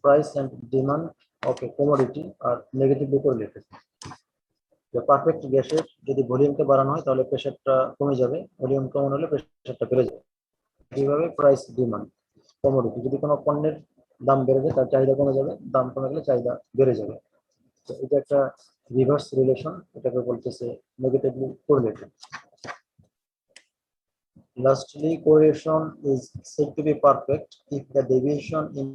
price and demand of a commodity are negatively correlated. যে পারফেক্ট গ্যাসের যদি ভলিউমকে বাড়ানো হয় তাহলে প্রেশারটা কমে যাবে, ভলিউম কমানো হলে প্রেশারটা বেড়ে যাবে। এইভাবে প্রাইস ডিমান্ড কমোডিটি, যদি কোনো পণ্যের দাম বেড়ে যায় তার চাহিদা কমে যাবে, দাম কমে গেলে চাহিদা বেড়ে যাবে। তো এটা একটা রিভার্স রিলেশন, এটাকে বলতেছে negatively correlated. Lastly, correlation is said to be perfect if the deviation in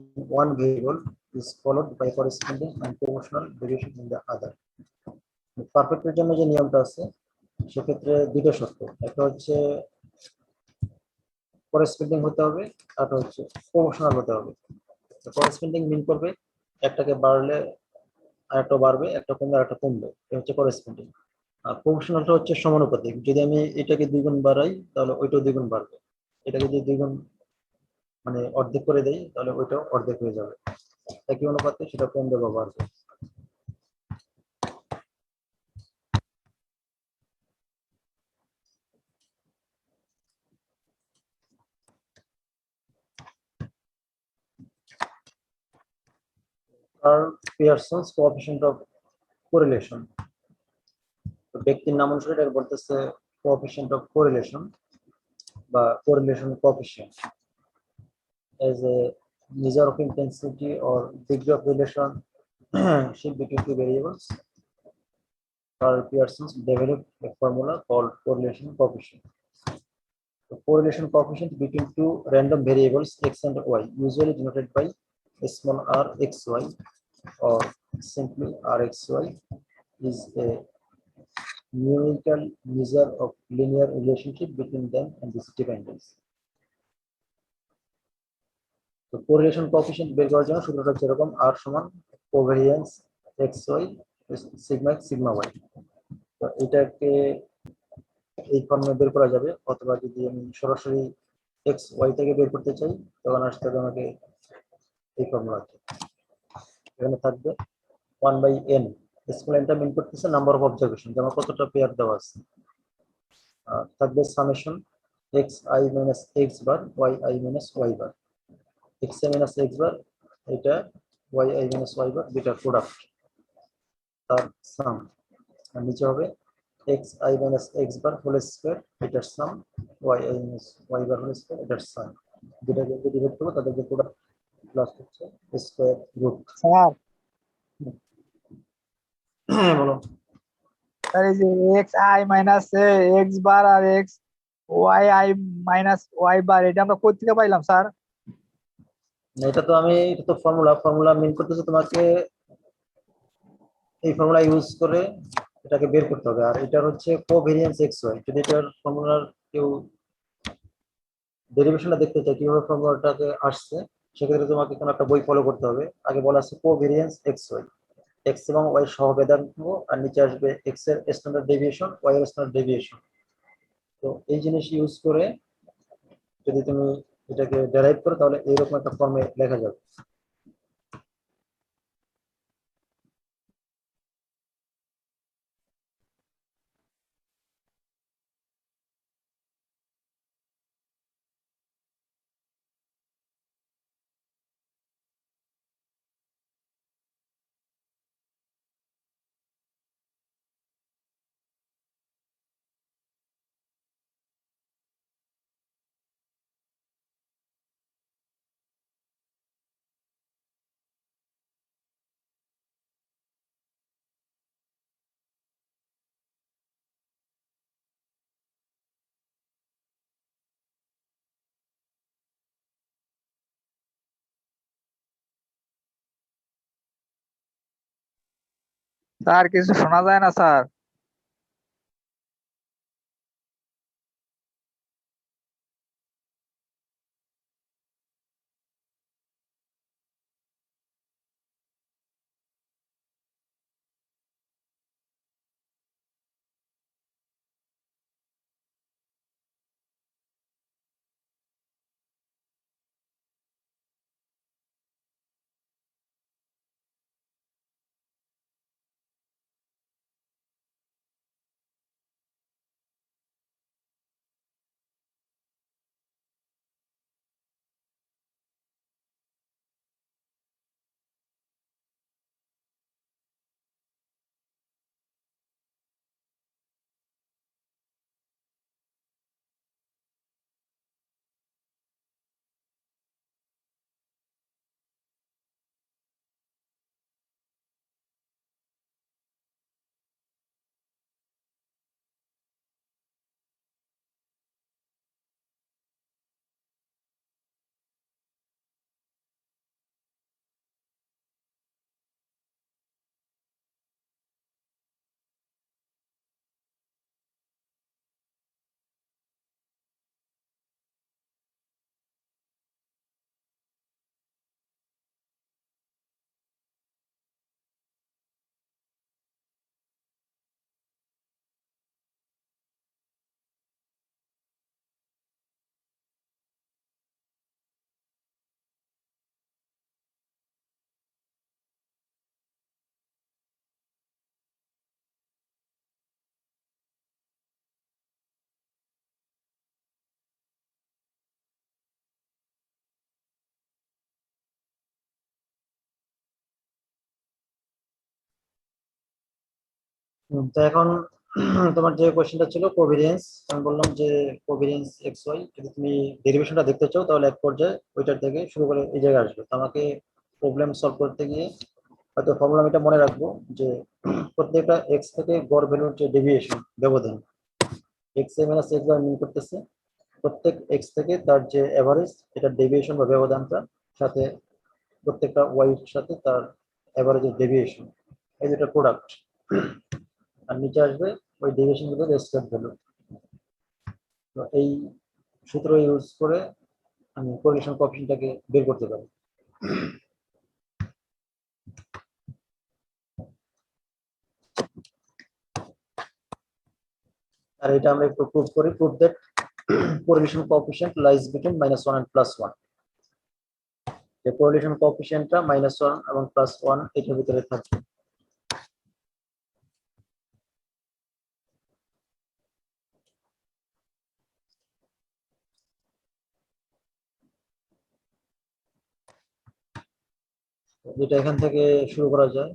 one variable is followed by corresponding and proportional deviation in the other. পারফেক্টের জন্য যে নিয়মটা আছে সেক্ষেত্রে দুটো শর্ত, একটা হচ্ছে করেসপন্ডিং হতে হবে, আর হচ্ছে প্রপোর্শনাল হতে হবে। করেসপন্ডিং মিন করবে একটাকে বাড়লে আরেকটা বাড়বে, একটা কমলে আরেকটা কমবে, এটা হচ্ছে করেসপন্ডিং। আর প্রপোর্শনালটা হচ্ছে সমানুপাতিক, যদি আমি এটাকে 2 গুণ বাড়াই তাহলে ওইটাও 2 গুণ বাড়বে, এটাকে যদি 2 গুণ মানে অর্ধেক করে দেই তাহলে ওইটাও অর্ধেক হয়ে যাবে, একই অনুপাতে সেটা কমবে বা বাড়বে। আর পিয়ারসনস কোএফিশিয়েন্ট অফ কোরিলেশন, ব্যক্তির নাম অনুসারে এটা বলতেছে কোএফিশিয়েন্ট অফ কোরিলেশন বা correlation coefficient as a measure of intensity or degree of relationship between two variables. Carl Pearson developed a formula called correlation coefficient. The correlation coefficient between two random variables x and y, usually denoted by a small r xy or simply rxy, is a numerical measure of linear relationship between them and this dependence. তো কোরিলেশন কোএফিশিয়েন্ট বের করার জন্য সূত্রটা হচ্ছে এরকম, r সমান কোভ্যারিয়েন্স xy sigma x sigma y। তো এটাকে এই ফর্মে বের করা যাবে, অথবা যদি আমি সরাসরি x y থেকে বের করতে চাই তখন আসতে হবে আমাকে এই ফর্মুলাতে। এখানে থাকবে 1/n, এক্সপোনেন্টটা মিন করতেছে নাম্বার অফ অবজারভেশন, যেমন কতটা পেয়ার দেওয়া আছে। থাকবে সামেশন xi মাইনাস x বার yi মাইনাস y বার, xi মাইনাস x বার এটা yi মাইনাস y বার দুটার প্রোডাক্ট তার সাম, আর নিচে হবে xi minus x bar whole square এটার sum, yi minus y bar whole square এটার সাম, দুটাকে যদি ডিভাইড করব তাদেরকে প্রোডাক্ট প্লাস হচ্ছে স্কয়ার রুট। স্যার বলো। স্যার এই যে x i minus x bar আর x y i minus y bar এটা আমরা কোথা থেকে পাইলাম স্যার? এটা তো ফর্মুলা মিন করতেছে তোমাকে এই ফর্মুলা ইউজ করে এটাকে বের করতে হবে। আর এটার হচ্ছে কোভেরিয়েন্স এক্স ওয়াই, যদি এটার ফর্মুলার কেউ ডেরিভেশনটা দেখতে চায় কিভাবে ফর্মুলাটাকে আসছে, সেক্ষেত্রে তোমাকে কোনো একটা বই ফলো করতে হবে। আগে বলা আছে কোভেরিয়েন্স এক্স ওয়াই, এক্স এবং ওয়াই সহ বেদান্ত, আর নিচে আসবে এক্স এর স্ট্যান্ডার্ড ডেভিয়েশন, ওয়াই এর স্ট্যান্ডার্ড ডেভিয়েশন। তো এই জিনিস ইউজ করে যদি তুমি এটাকে ডেরাইভ করো তাহলে এইরকম একটা ফর্মে লেখা যাবে। স্যার কিছু শোনা যায় না স্যার। তো এখন তোমার যে কোশ্চেনটা ছিল কোভিরিয়েন্স, আমি বললাম যে কোভিরিয়েন্স এক্স ওয়াই, যদি তুমি ডেরিভেশনটা দেখতে চাও তাহলে এক পর্যায়ে ওইটার থেকে শুরু করে এই জায়গায় আসবে। তো আমাকে প্রবলেম সলভ করতে গিয়ে হয়তো ফর্মুলা আমি এটা মনে রাখবো যে প্রত্যেকটা এক্স থেকে গড় ভ্যালুর যে ডেভিয়েশন ব্যবধান, এক্স এ মাইনাস এক্স বার মিন করতেছে প্রত্যেক এক্স থেকে তার যে অ্যাভারেজ এটা ডেভিয়েশন বা ব্যবধানটা, সাথে প্রত্যেকটা ওয়াই এর সাথে তার অ্যাভারেজের ডেভিয়েশন, এই দুটো প্রোডাক্ট। আর নিচে আসবে ওই ডেভিয়েশন গুলো স্কয়ার ভ্যালু। তো এই সূত্র ইউজ করে আমি কোরিলেশন কোএফিশিয়েন্টটাকে বের করতে পারি। আর এটা আমরা একটু প্রুভ করি, prove that correlation coefficient lies between -1 and +1। যে কোরিলেশন কোএফিশিয়েন্টটা -1 এবং +1 এটার ভিতরে থাকবে। যেটা এখান থেকে শুরু করা যায়,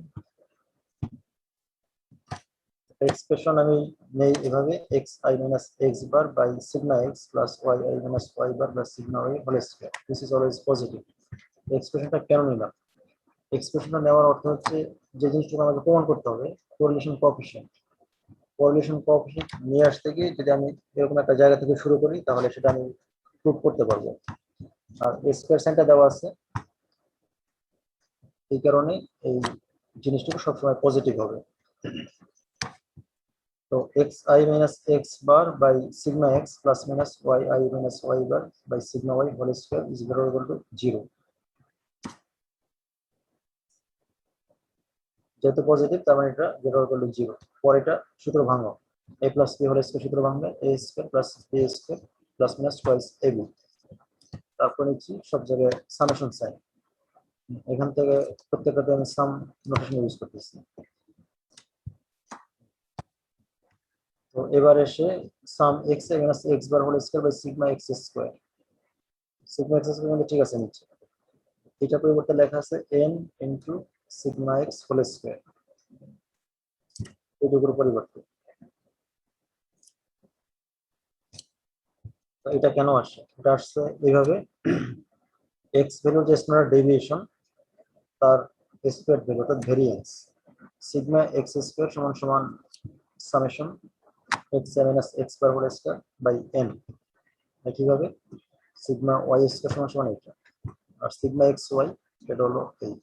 এক্সপ্রেশন আমি নেই এভাবে xi minus x bar by sigma x plus yi minus y bar plus sigma y whole square, this is always positive। এক্সপ্রেশনটা কেন নিলাম? এক্সপ্রেশনটা নেওয়ার অর্থ হচ্ছে যে জিনিসটা আমাকে প্রমাণ করতে হবে কোরিলেশন কোএফিশিয়েন্ট। কোরিলেশন কোএফিশিয়েন্ট নিয়ে আসতে গিয়ে যদি আমি এরকম একটা জায়গা থেকে শুরু করি তাহলে সেটা আমি প্রুভ করতে পারবো। আর স্কয়ার সাইনটা দেওয়া আছে, এই কারণে এই জিনিসটুকু সবসময় পজিটিভ হবে। তো xi minus x bar by sigma x plus minus yi minus y bar by sigma y whole square is greater or equal to 0। যেহেতু পজিটিভ তার মানে এটা greater or equal to 0। পরে এটা সূত্র ভাঙো, a plus b whole square সূত্র ভাঙবে a square plus b square plus minus twice ab। তারপর নিচ্ছি সব জায়গায় সামেশন সাইন, এখান থেকে প্রত্যেকটাতে আমি সাম নোটেশন ইউজ করতেছি। তো এবার এসে সাম x minus x bar whole square by sigma x square, sigma x square মানে ঠিক আছে নিচে, এটা পরিবর্তে লেখা আছে n into sigma x whole square, এইটুকুর পরিবর্তে। তো এটা কেন আসছে? এটা আসছে এইভাবে, এক্স ভ্যালুর যে স্ট্যান্ডার্ড ডেভিয়েশন তার স্কয়ার ভ্যালু অর্থাৎ ভেরিয়েন্স সিগমা এক্স স্কয়ার সমান সমান summation x minus x bar whole square by n। একইভাবে সিগমা ওয়াই স্কয়ার সমান সমান এটা, আর সিগমা এক্স ওয়াই এটা হলো এই।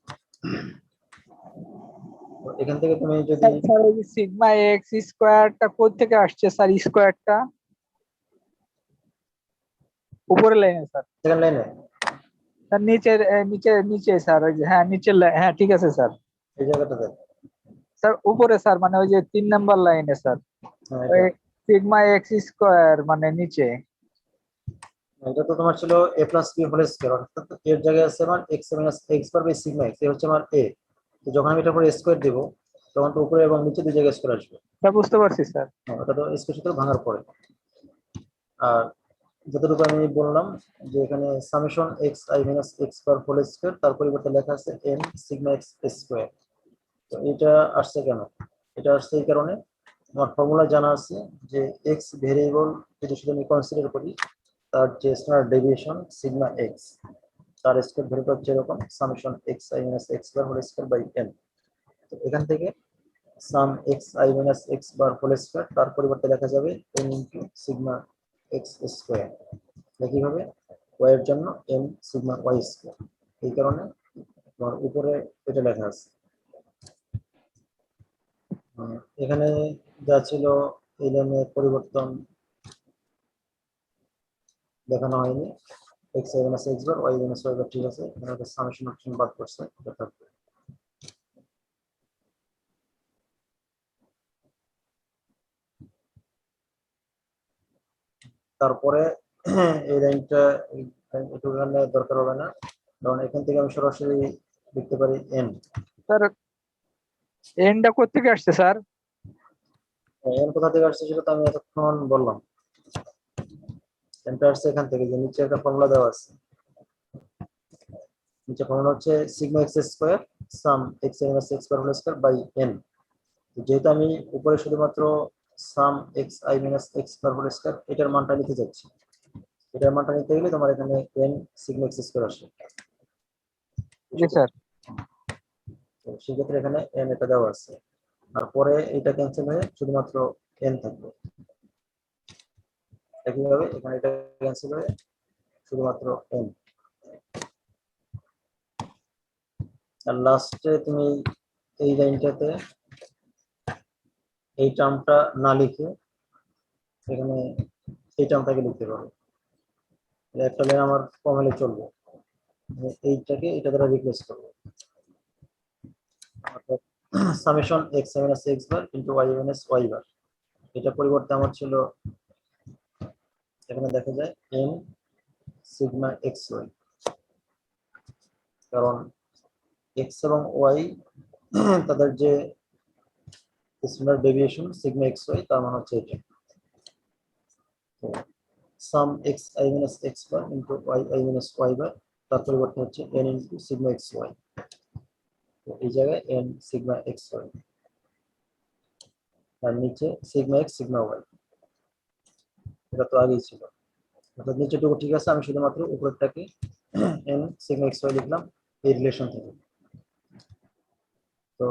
তো এখান থেকে তুমি যদি স্যার ওই সিগমা এক্স স্কোয়ারটা কোথা থেকে আসছে স্যার? স্কোয়ারটা উপরের লাইনে স্যার, সেকেন্ড লাইনে স্যার নিচের নিচে নিচে স্যার, ওই যে হ্যাঁ নিচের হ্যাঁ ঠিক আছে স্যার। এই জায়গাটা দেখ, স্যার উপরে স্যার, মানে ওই যে 3 নম্বর লাইনে স্যার, হ্যাঁ ওই এটা সিগমা এক্স স্কোয়ার মানে নিচে। এটা তো তোমার ছিল a plus b whole square, অর্থাৎ এর জায়গায় আছে আমার x minus x bar by sigma x, এই হচ্ছে আমার a। তো যখন আমি এটার উপরে স্কয়ার দেব তখন তো উপরে এবং নিচে দুই জায়গায় স্কয়ার আসবে। স্যার বুঝতে পারছি স্যার। ওটা তো স্কয়ার সূত্র ভাঙার পরে। আর যতটুকু আমি বললাম যে এখানে summation x i minus x bar whole square তার পরিবর্তে লেখা আছে n সিগমা এক্স স্কয়ার। তো এটা আসছে কেন? এটা আসছে এই কারণে আমার ফর্মুলা জানা আছে যে এক্স ভেরিয়েবল যদি শুধু আমি কনসিডার করি তার যে স্ট্যান্ডার্ড ডেভিয়েশন সিগমা এক্স, তার স্কয়ার ভ্যালুটা হচ্ছে এরকম summation x i minus x bar whole square by n। তো এখান থেকে sum x i minus x bar whole square তার পরিবর্তে লেখা যাবে n into sigma x square. একইভাবে y এর জন্য n সিগমা ওয়াই স্কয়ার। এই কারণে তোমার উপরে এটা লেখা আছে। এখানে যা ছিল এই লাইনের পরিবর্তন দেখানো হয়নি, x i minus x bar y minus y bar ঠিক আছে, এখানে একটা সামেশন অপশন বাদ করছে, এটা থাকবে। তারপরে এই লাইনটা একটু দরকার হবে না, কারণ এখান থেকে আমি সরাসরি লিখতে পারি n। স্যার এনটা কোথা থেকে আসছে স্যার? n কোথা থেকে আসছে সেটা তো আমি এতক্ষণ বললাম, nটা আসছে এখান থেকে, যে নিচে একটা ফর্মুলা দেওয়া আছে, নিচে ফর্মুলা হচ্ছে sigma x square sum x minus x bar whole square by n। যেহেতু আমি উপরে শুধুমাত্র sum x i minus x bar whole square এটার মানটা নিতে যাচ্ছি, এটার মানটা নিতে গেলে তোমার এখানে n সিগমা এক্স স্কয়ার আসে। জি স্যার। তো সেক্ষেত্রে এখানে n এটা দেওয়া আছে, আর পরে এটা ক্যান্সেল হয়ে শুধুমাত্র n থাকবে। একইভাবে এখানে এটা ক্যান্সেল হয়ে শুধুমাত্র n। আর লাস্টে তুমি এই লাইনটাতে এই টার্মটা না লিখে এখানে এই টার্মটাকে লিখতে পারো। একটা লাইন আমার কম হলে চলবে, এইটাকে এটা দ্বারা রিপ্লেস করবো, অর্থাৎ summation x minus x bar into y minus y bar. এটা পরিবর্তে আমার ছিল এখানে দেখা যায় এন সিগমা এক্স ওয়াই, কারণ এক্স এবং ওয়াই তাদের যে standard deviation sigma x y তার মানে হচ্ছে এটা। Sum x i minus x bar into y i minus y bar, তার পরিবর্তে হচ্ছে n into sigma x y. তো এই জায়গায় এন সিগমা এক্স ওয়াই, আর নিচে সিগমা এক্স সিগমা ওয়াই, এটা তো আগেই ছিল। অর্থাৎ নিচেটুকু ঠিক আছে, আমি শুধুমাত্র উপরেরটাকে এন সিগমা এক্স ওয়াই লিখলাম এই রিলেশন থেকে। তো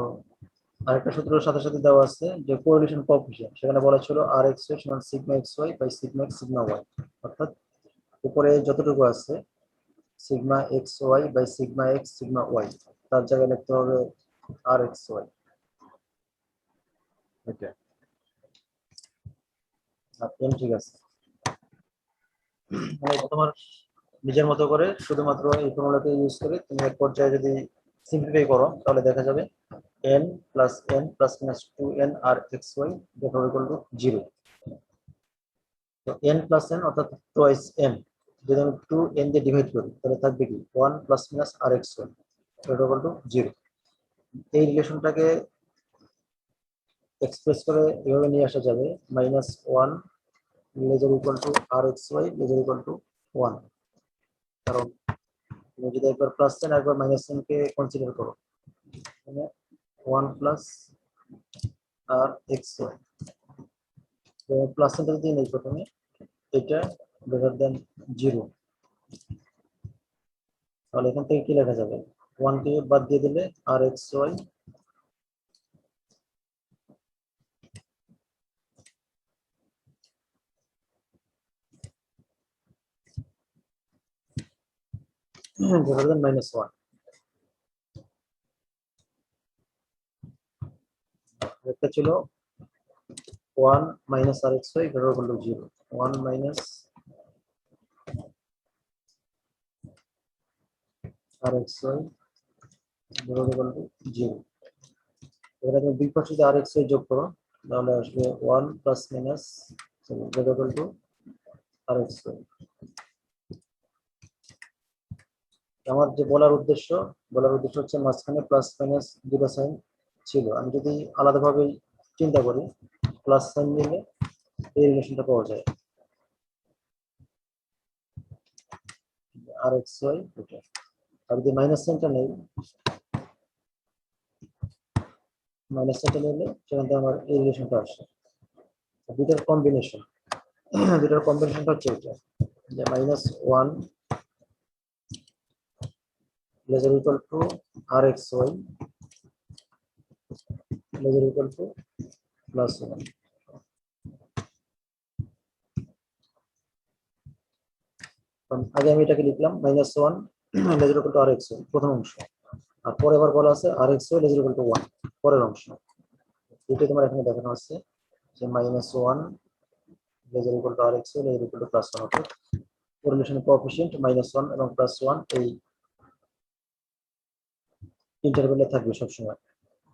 আরেকটা সূত্রের সাথে সাথে দেওয়া আছে যে কোরিলেশন কোএফিশিয়েন্ট, সেখানে বলা ছিল আর এক্স ওয়াই সমান sigma x y by sigma x sigma y, অর্থাৎ উপরে যতটুকু আছে sigma x y by sigma x sigma y, তার জায়গায় লিখতে হবে আর এক্স ওয়াই। এটা এন ঠিক আছে, মানে তোমার নিজের মতো করে শুধুমাত্র এই ফর্মুলাকে ইউজ করে তুমি এক পর্যায়ে যদি সিম্পলিফাই করো তাহলে দেখা যাবে n plus n plus minus 2n r xy equal to 0। তো n প্লাস n অর্থাৎ টোয়াইস n, যদি আমি 2n দিয়ে ডিভাইড করি তাহলে থাকবে কি 1 plus minus r xy equal to 0। এই রিলেশনটাকে এক্সপ্রেস করে এভাবে নিয়ে আসা যাবে minus 1 lesser equal to r xy lesser equal to 1, কারণ তুমি যদি একবার প্লাস সাইন আর একবার মাইনাস সাইন কে কনসিডার করো, মানে 1 প্লাস আর এক্স ওয়াই, প্লাস সাইনটা যদি নেই প্রথমে এটা গ্রেটার দেন 0, তাহলে এখান থেকে কি লেখা যাবে 1 কে বাদ দিয়ে দিলে r x y greater than minus 1। একটা ছিল 1 minus r x y greater equal to 0, 1 minus r x y greater equal to 0। এখানে তুমি দুই পাশে যদি আর এক্স ওয়াই যোগ করো তাহলে আসবে 1 plus minus greater equal to r x y. আমার যে বলার উদ্দেশ্য হচ্ছে মাঝখানে প্লাস মাইনাস দুটো সাইন ছিল, আমি যদি আলাদাভাবে চিন্তা করি প্লাস সাইন নিলে এই রিলেশনটা পাওয়া যায় আর এক্স ওয়াই এটা, আর যদি মাইনাস সাইনটা নেই নিলে সেখান থেকে আমার এই রিলেশনটা আসে। দুটার কম্বিনেশনটা হচ্ছে এটা যে minus 1 lesser equal to r x y lesser equal to plus 1। আগে আমি এটাকে লিখলাম minus 1 lesser equal to r x y প্রথম অংশ, আর পরে আবার বলা আছে r x y lesser equal to 1 পরের অংশ। এটা তোমার এখানে দেখানো আছে যে minus 1 lesser equal to r x y lesser equal to plus 1, অর্থাৎ কোরিলেশন কোএফিশিয়েন্ট মাইনাস 1 এবং প্লাস 1 এই ইন্টারভ্যালে থাকবে সবসময়,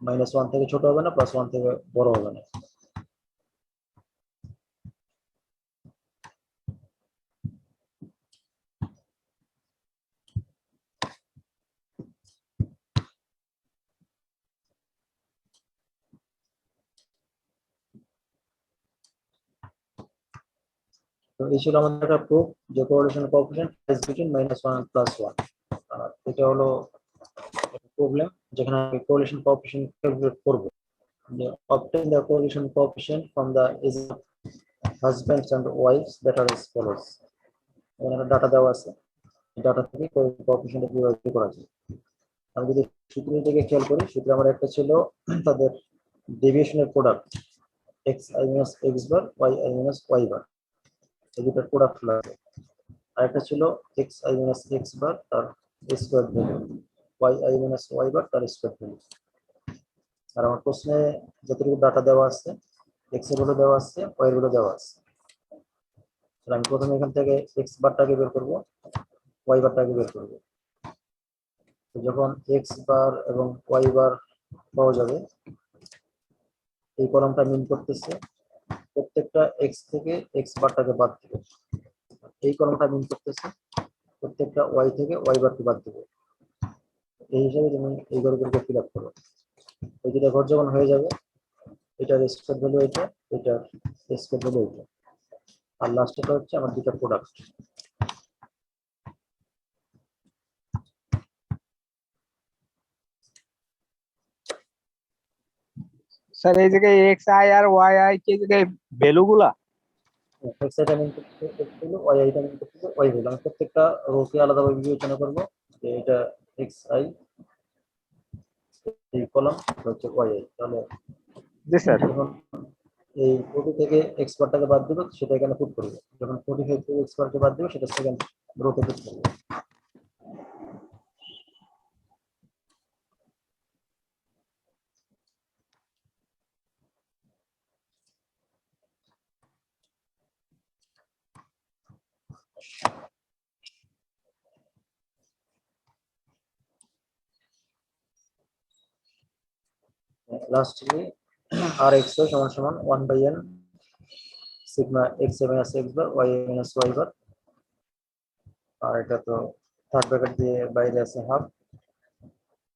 মাইনাস 1 থেকে ছোট হবে না, প্লাস 1 থেকে বড় হবে না। তো এই ছিল আমাদের একটা প্রুফ যে correlation coefficient is between -1 and +1। এটা হলো প্রবলেম যেখানে আমি কোরিলেশন কোএফিশিয়েন্ট ক্যালকুলেট করব obtain the correlation coefficient from the age of husbands and wives that are as follows. এখানে ডাটা দেওয়া আছে, ডাটা থেকে কোএফিসিয়েন্ট কিভাবে বের করা যায়। আমি যদি সূত্র থেকে খেয়াল করি, সূত্র আমার একটা ছিল তাদের ডেভিয়েশনের product xi minus x bar yi minus y bar, এই দুটার প্রোডাক্ট লাগে। আর একটা ছিল xi minus x bar তার square value, yi minus y bar তার স্কয়ার ভ্যালু। আর আমার প্রশ্নে যতটুকু ডাটা দেওয়া আছে, x এর ভ্যালু দেওয়া আছে, y এর ভ্যালু দেওয়া আছে। তাহলে আমি প্রথমে এখান থেকে x বারটাকে বের করব, y বারটাকে বের করব। তো যখন x বার এবং y বার পাওয়া যাবে, এই কলামটা মিন করতেছে প্রত্যেকটা x থেকে x বারটাকে বাদ দিবে। এই কলামটা মিন করতেছে প্রত্যেকটা y থেকে y বারকে বাদ দিবে। এই হিসাবে তুমি এই ঘরগুলোকে ফিল আপ করো। এই দুটা ঘর যখন হয়ে যাবে, এটার স্কয়ার ভ্যালু এটা, এটার স্কয়ার ভ্যালু এটা, আর লাস্টটা হচ্ছে আমার দুটা প্রোডাক্ট। স্যার এই জায়গায় এক্স আই আর ওয়াই আই কি জায়গায় ভ্যালু গুলা? x এটা মিন করতে হলো, y এটা মিন করতে হলো, y ভ্যালু। আমি প্রত্যেকটা রোকে আলাদাভাবে বিবেচনা করব যে এটা xi, এই কলাম হচ্ছে yi। তাহলে জি স্যার। যখন এই 40 থেকে x বারটাকে বাদ দিব, সেটা এখানে পুট করবে। যখন 45 থেকে x বারকে বাদ দিব, সেটা সেকেন্ড রোতে পুট করবে। লাস্টলি rx সমান সমান 1/n সিগমা x minus x bar y minus y bar. আর এটা তো থার্ড ব্র্যাকেট দিয়ে বাইরে আছে হাফ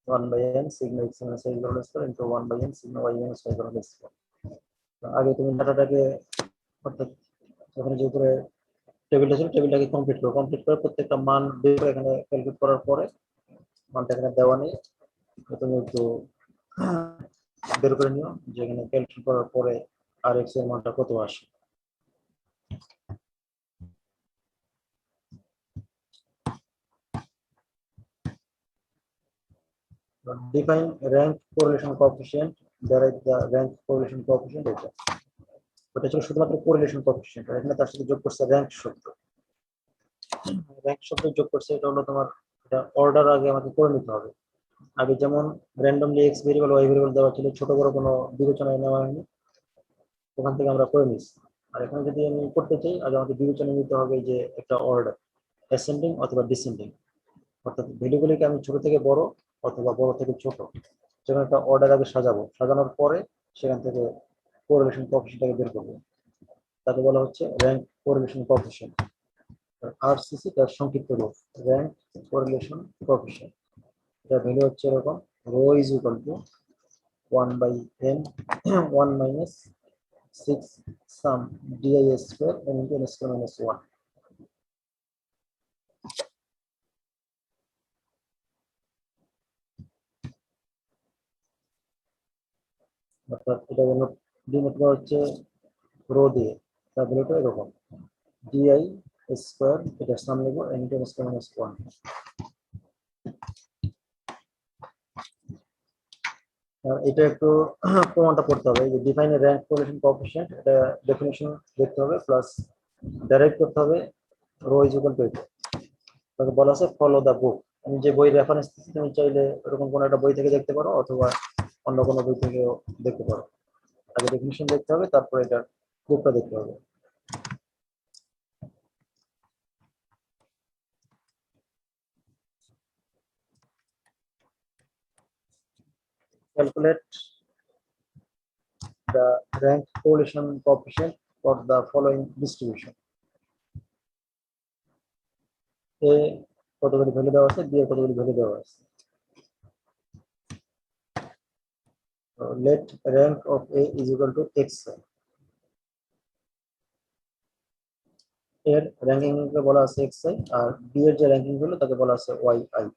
1/n সিগমা x minus x bar square into 1/n সিগমা y minus y bar square. আগে তুমি ডাটাটাকে, অর্থাৎ যখন যে উপরে টেবিলটা ছিল, টেবিলটাকে কমপ্লিট করে প্রত্যেকটা মান বের করে এখানে ক্যালকুলেট করার পরে মানটা এখানে দেওয়া নেই, তুমি একটু বের করে নিও যে এখানে ক্যালকুলেট করার পরে rx এর মানটা কত আসে। Define rank correlation coefficient, derive the rank correlation coefficient। এটা ছিল শুধুমাত্র কোরিলেশন কোএফিসিয়েন্ট, আর এখানে তার সাথে যোগ করছে র‍্যাঙ্ক শব্দ। র‍্যাঙ্ক শব্দ যোগ করছে, এটা হলো তোমার, এটা অর্ডার আগে আমাকে করে নিতে হবে। আগে যেমন randomly x variable y variable দেওয়া ছিল, ছোট বড় কোনো বিবেচনায় নেওয়া হয়নি, ওখান থেকে আমরা করে নিচ্ছি। আর এখানে যদি আমি করতে চাই, আগে আমাকে বিবেচনায় নিতে হবে যে একটা অর্ডার অ্যাসেন্ডিং অথবা ডিসেন্ডিং, অর্থাৎ ভ্যালুগুলিকে আমি ছোট থেকে বড় অথবা বড় থেকে ছোট, যেমন একটা অর্ডার আগে সাজাবো, সাজানোর পরে সেখান থেকে কোরিলেশন কোএফিসিয়েন্টটাকে বের করবো, তাকে বলা হচ্ছে র্যাঙ্ক কোরিলেশন কোএফিসিয়েন্ট। আরসিসি তার সংক্ষিপ্ত রূপ, র্যাঙ্ক কোরিলেশন কোএফিসিয়েন্ট। এটা ভ্যালু হচ্ছে এরকম, rho is equal to 1/n 1 minus 6 sum di square n into n square minus 1। অর্থাৎ এটা ডিনোট করা হচ্ছে রো দিয়ে, তার ভ্যালুটা এরকম di স্কয়ার, এটার সাম নেব n into n square minus 1। এটা একটু প্রমাণটা পড়তে হবে, যে define a rank correlation coefficient, এটা ডেফিনিশন দেখতে হবে, প্লাস ডাইরেক্ট করতে হবে রো ইজ ইকুয়াল টু এটা। তাকে বলা আছে ফলো দা বুক। আমি যে বই রেফারেন্স দিচ্ছি, তুমি চাইলে এরকম কোনো একটা বই থেকে দেখতে পারো, অথবা অন্য কোনো বই থেকেও দেখতে পারো। আগে ডেফিনিশন দেখতে হবে, তারপরে এটা বুকটা দেখতে হবে। Calculate the rank correlation coefficient for the following distribution. A কতগুলি ভ্যালু দেওয়া আছে, B এর কতগুলি ভ্যালু দেওয়া আছে। Let rank of A is equal to x। এর র্যাঙ্কিং কে বলা আছে xi, আর B এর যে র্যাঙ্কিং হলো তাকে বলা আছে yi।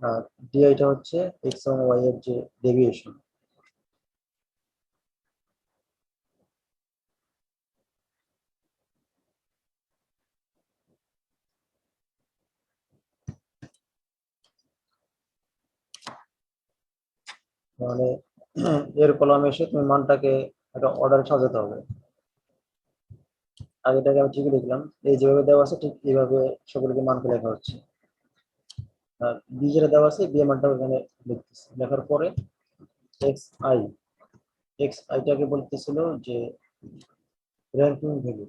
আর di টা হচ্ছে x এবং y এর যে ডেভিয়েশন, মানে এর কলামে এসে তুমি মানটাকে একটা অর্ডারে সাজাতে হবে। আগেটাকে আমি ঠিকই লিখলাম, এই যেভাবে দেওয়া আছে ঠিক এইভাবে সকলকে মানকে লেখা হচ্ছে। আর বি যেটা দেওয়া আছে বি এর মানটা ওখানে লিখতেছি, লেখার পরে এক্স আই, এক্স আইটাকে বলতেছিল যে র্যাঙ্কিং ভ্যালু।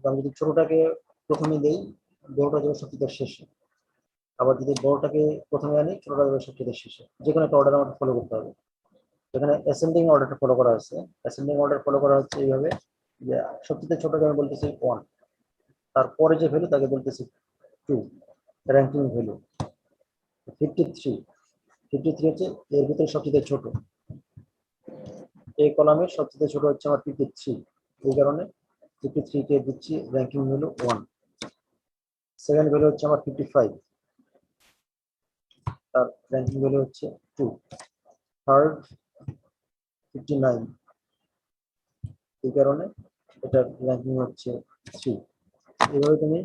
আমি যদি ছোটটাকে প্রথমে দেই, বড়টা যাবে সবচেয়ে শেষে। আবার যদি বড়টাকে প্রথমে আনি, ছোটটা যাবে সবচেয়ে শেষে। যে কোনো একটা অর্ডার আমাকে ফলো করতে হবে। এখানে অ্যাসেন্ডিং অর্ডারটা ফলো করা আছে। অ্যাসেন্ডিং অর্ডার ফলো করা হচ্ছে এইভাবে যে সবচেয়ে ছোটকে আমি বলতেছি 1, তারপরে যে ভ্যালু তাকে বলতেছি 2, র্যাঙ্কিং ভ্যালু 53। 53 হচ্ছে এর ভিতরে সবচেয়ে ছোট, এই কলামের সবচেয়ে ছোট হচ্ছে আমার 53। এই কারণে 53 কে দিচ্ছি র্যাঙ্কিং ভ্যালু 1। সেকেন্ড ভ্যালু হচ্ছে আমার 55, তার র্যাঙ্কিং ভ্যালু হচ্ছে 2। থার্ড 59, এই কারণে এটার র্যাঙ্কিং হচ্ছে 3। এইভাবে তুমি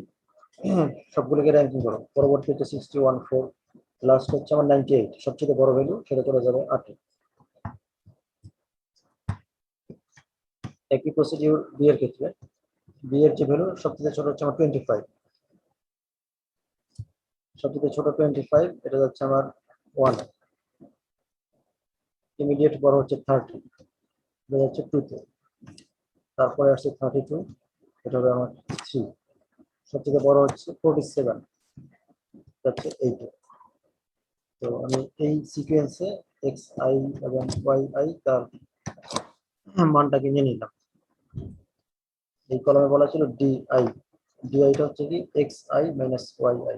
সবগুলোকে র্যাঙ্কিং করো। পরবর্তী হচ্ছে 61, 4, লাস্ট হচ্ছে আমার 98, সবচেয়ে বড় ভ্যালু, সেটা চলে যাবে 8। একই প্রসিডিউর বি এর ক্ষেত্রে। বি এর যে ভ্যালু সবচেয়ে ছোট হচ্ছে আমার 25, সবচেয়ে ছোট 25, এটা যাচ্ছে আমার 1। ইমিডিয়েট বড় হচ্ছে 30, এটা যাচ্ছে 2 তে। তারপরে আসছে 32, এটা হবে আমার 3। সবচেয়ে বড় হচ্ছে 47, যাচ্ছে 8 এ। তো আমি এই সিকোয়েন্সে এক্স আই এবং ওয়াই আই তার মানটাকে নিয়ে নিলাম। এই কলমে বলা ছিল ডিআই, ডিআইটা হচ্ছে কি x i minus y i.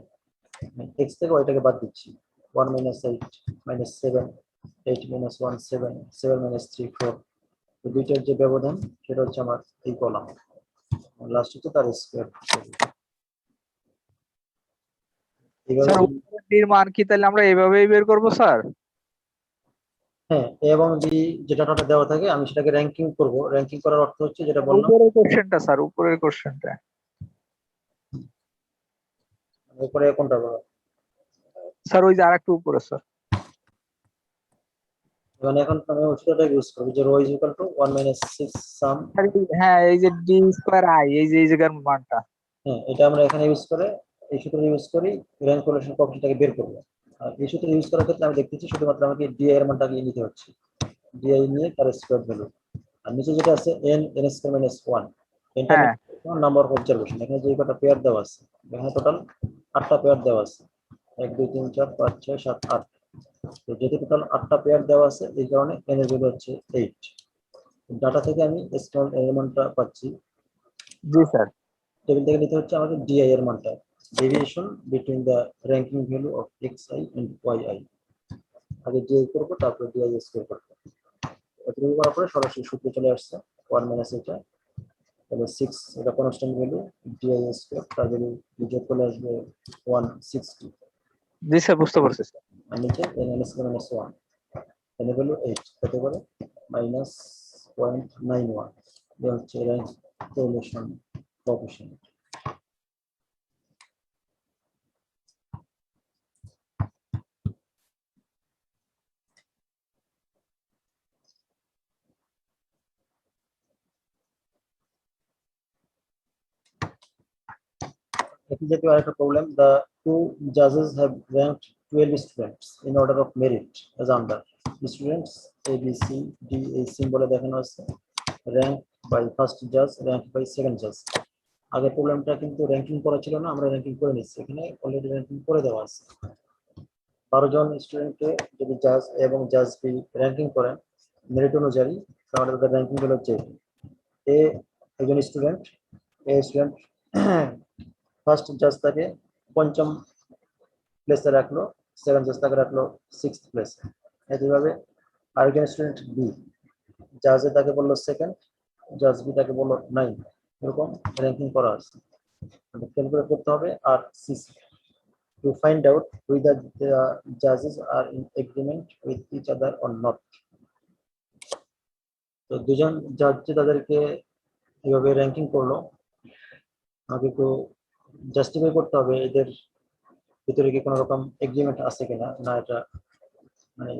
X থেকে ওয়াইটাকে বাদ দিচ্ছি, 1 মাইনাস 8 মাইনাস 7, 8 মাইনাস 1 7, 7 মাইনাস 3 4। তো দুইটার যে ব্যবধান সেটা হচ্ছে আমার এই কলাম, লাস্ট হচ্ছে তার স্কোয়ার। এইভাবে স্যার ডির মান কি তাহলে আমরা এইভাবেই বের করবো স্যার? হ্যাঁ, এ এবং বি যে ডাটাটা দেওয়া থাকে আমি সেটাকে র্যাঙ্কিং করব। র্যাঙ্কিং করার অর্থ হচ্ছে যেটা বললাম, উপরের কোশ্চেনটা স্যার, উপরের কোশ্চেনটা। উপরে কোনটা বলো? স্যার ওই যে আরেকটু উপরে স্যার। মানে এখন আমি ওইটাটা ইউজ করব যে rho is equal to 1 minus 6 sum. হ্যাঁ এই যে ডি স্কোয়ার আই, এই যে এই জায়গার মানটা। হ্যাঁ, এটা আমরা এখানে ইউজ করে এই সূত্র ইউজ করি র্যাঙ্ক কোরিলেশন কোএফিসিয়েন্টটাকে বের করব। আর এই সূত্র ইউজ করার ক্ষেত্রে আমি দেখতেছি শুধুমাত্র আমাকে ডিআই এর মানটাকে নিতে হচ্ছে, ডিআই নিয়ে তার স্কোয়ার ভ্যালু। আর নিচে যেটা আছে এন এন স্কোয়ার মাইনাস 1, এটা হ্যাঁ নাম্বার অফ অবজারভেশন। এখানে যে কটা পেয়ার দেওয়া আছে, এখানে টোটাল 8টা পেয়ার দেওয়া আছে, 1 2 3 4 5 6 7 8। তো যেহেতু টোটাল 8টা পেয়ার দেওয়া আছে এই কারণে এন এর ভ্যালু হচ্ছে 8। ডাটা থেকে আমি স্মল এর মানটা পাচ্ছি, জি স্যার। টেবিল থেকে নিতে হচ্ছে আমাকে ডিআই এর মানটা, deviation between the ranking value of x i and y i. আগে ডিআই করবো তারপরে ডিআই স্কোয়ার করবো। এতটুকু করার পরে সরাসরি সূত্র চলে আসছে 1 মাইনাস এটা, তাহলে 6 এটা কনস্ট্যান্ট ভ্যালু, ডিআই স্কোয়ার তার ভ্যালু যোগ করলে আসবে 160। জি স্যার বুঝতে পারছি স্যার। আর নিচে N square minus 1, N value 8 হতে পারে মাইনাস 0.91। এটা হচ্ছে র্যাঙ্ক কোরিলেশন কোএফিসিয়েন্ট। একই জাতীয় আরেকটা problem, the two judges have ranked 12 students in order of merit as under students A B C D এই সিম্বলে দেখানো আছে rank by first judge, rank by second judge। আগে প্রবলেমটা কিন্তু র্যাঙ্কিং করা ছিল না, আমরা র্যাঙ্কিং করে নিচ্ছি, এখানে অলরেডি র্যাঙ্কিং করে দেওয়া আছে। 12 জন স্টুডেন্টকে যদি জাজ এবং জাজ বি র্যাঙ্কিং করেন মেরিট অনুযায়ী, তাহলে তাদের র্যাঙ্কিং হলো হচ্ছে এ একজন স্টুডেন্ট, এ স্টুডেন্ট ফার্স্ট জাজ তাকে 5ম প্লেসে রাখলো, সেকেন্ড জাজ তাকে রাখলো 6th প্লেসে। একইভাবে আরেকজন স্টুডেন্ট বি, জাজে তাকে বললো সেকেন্ড, জাজ বি তাকে বললো 9। এরকম র্যাঙ্কিং করা আছে, ক্যালকুলেট করতে হবে আর CC to find out whether the judges are in agreement with each other or not. তো দুজন জাজ যে তাদেরকে এভাবে র্যাঙ্কিং করলো, আমাকে একটু জাস্টিফাই করতে হবে এদের ভিতরে কি কোনো রকম এগ্রিমেন্ট আছে কিনা, না এটা মানে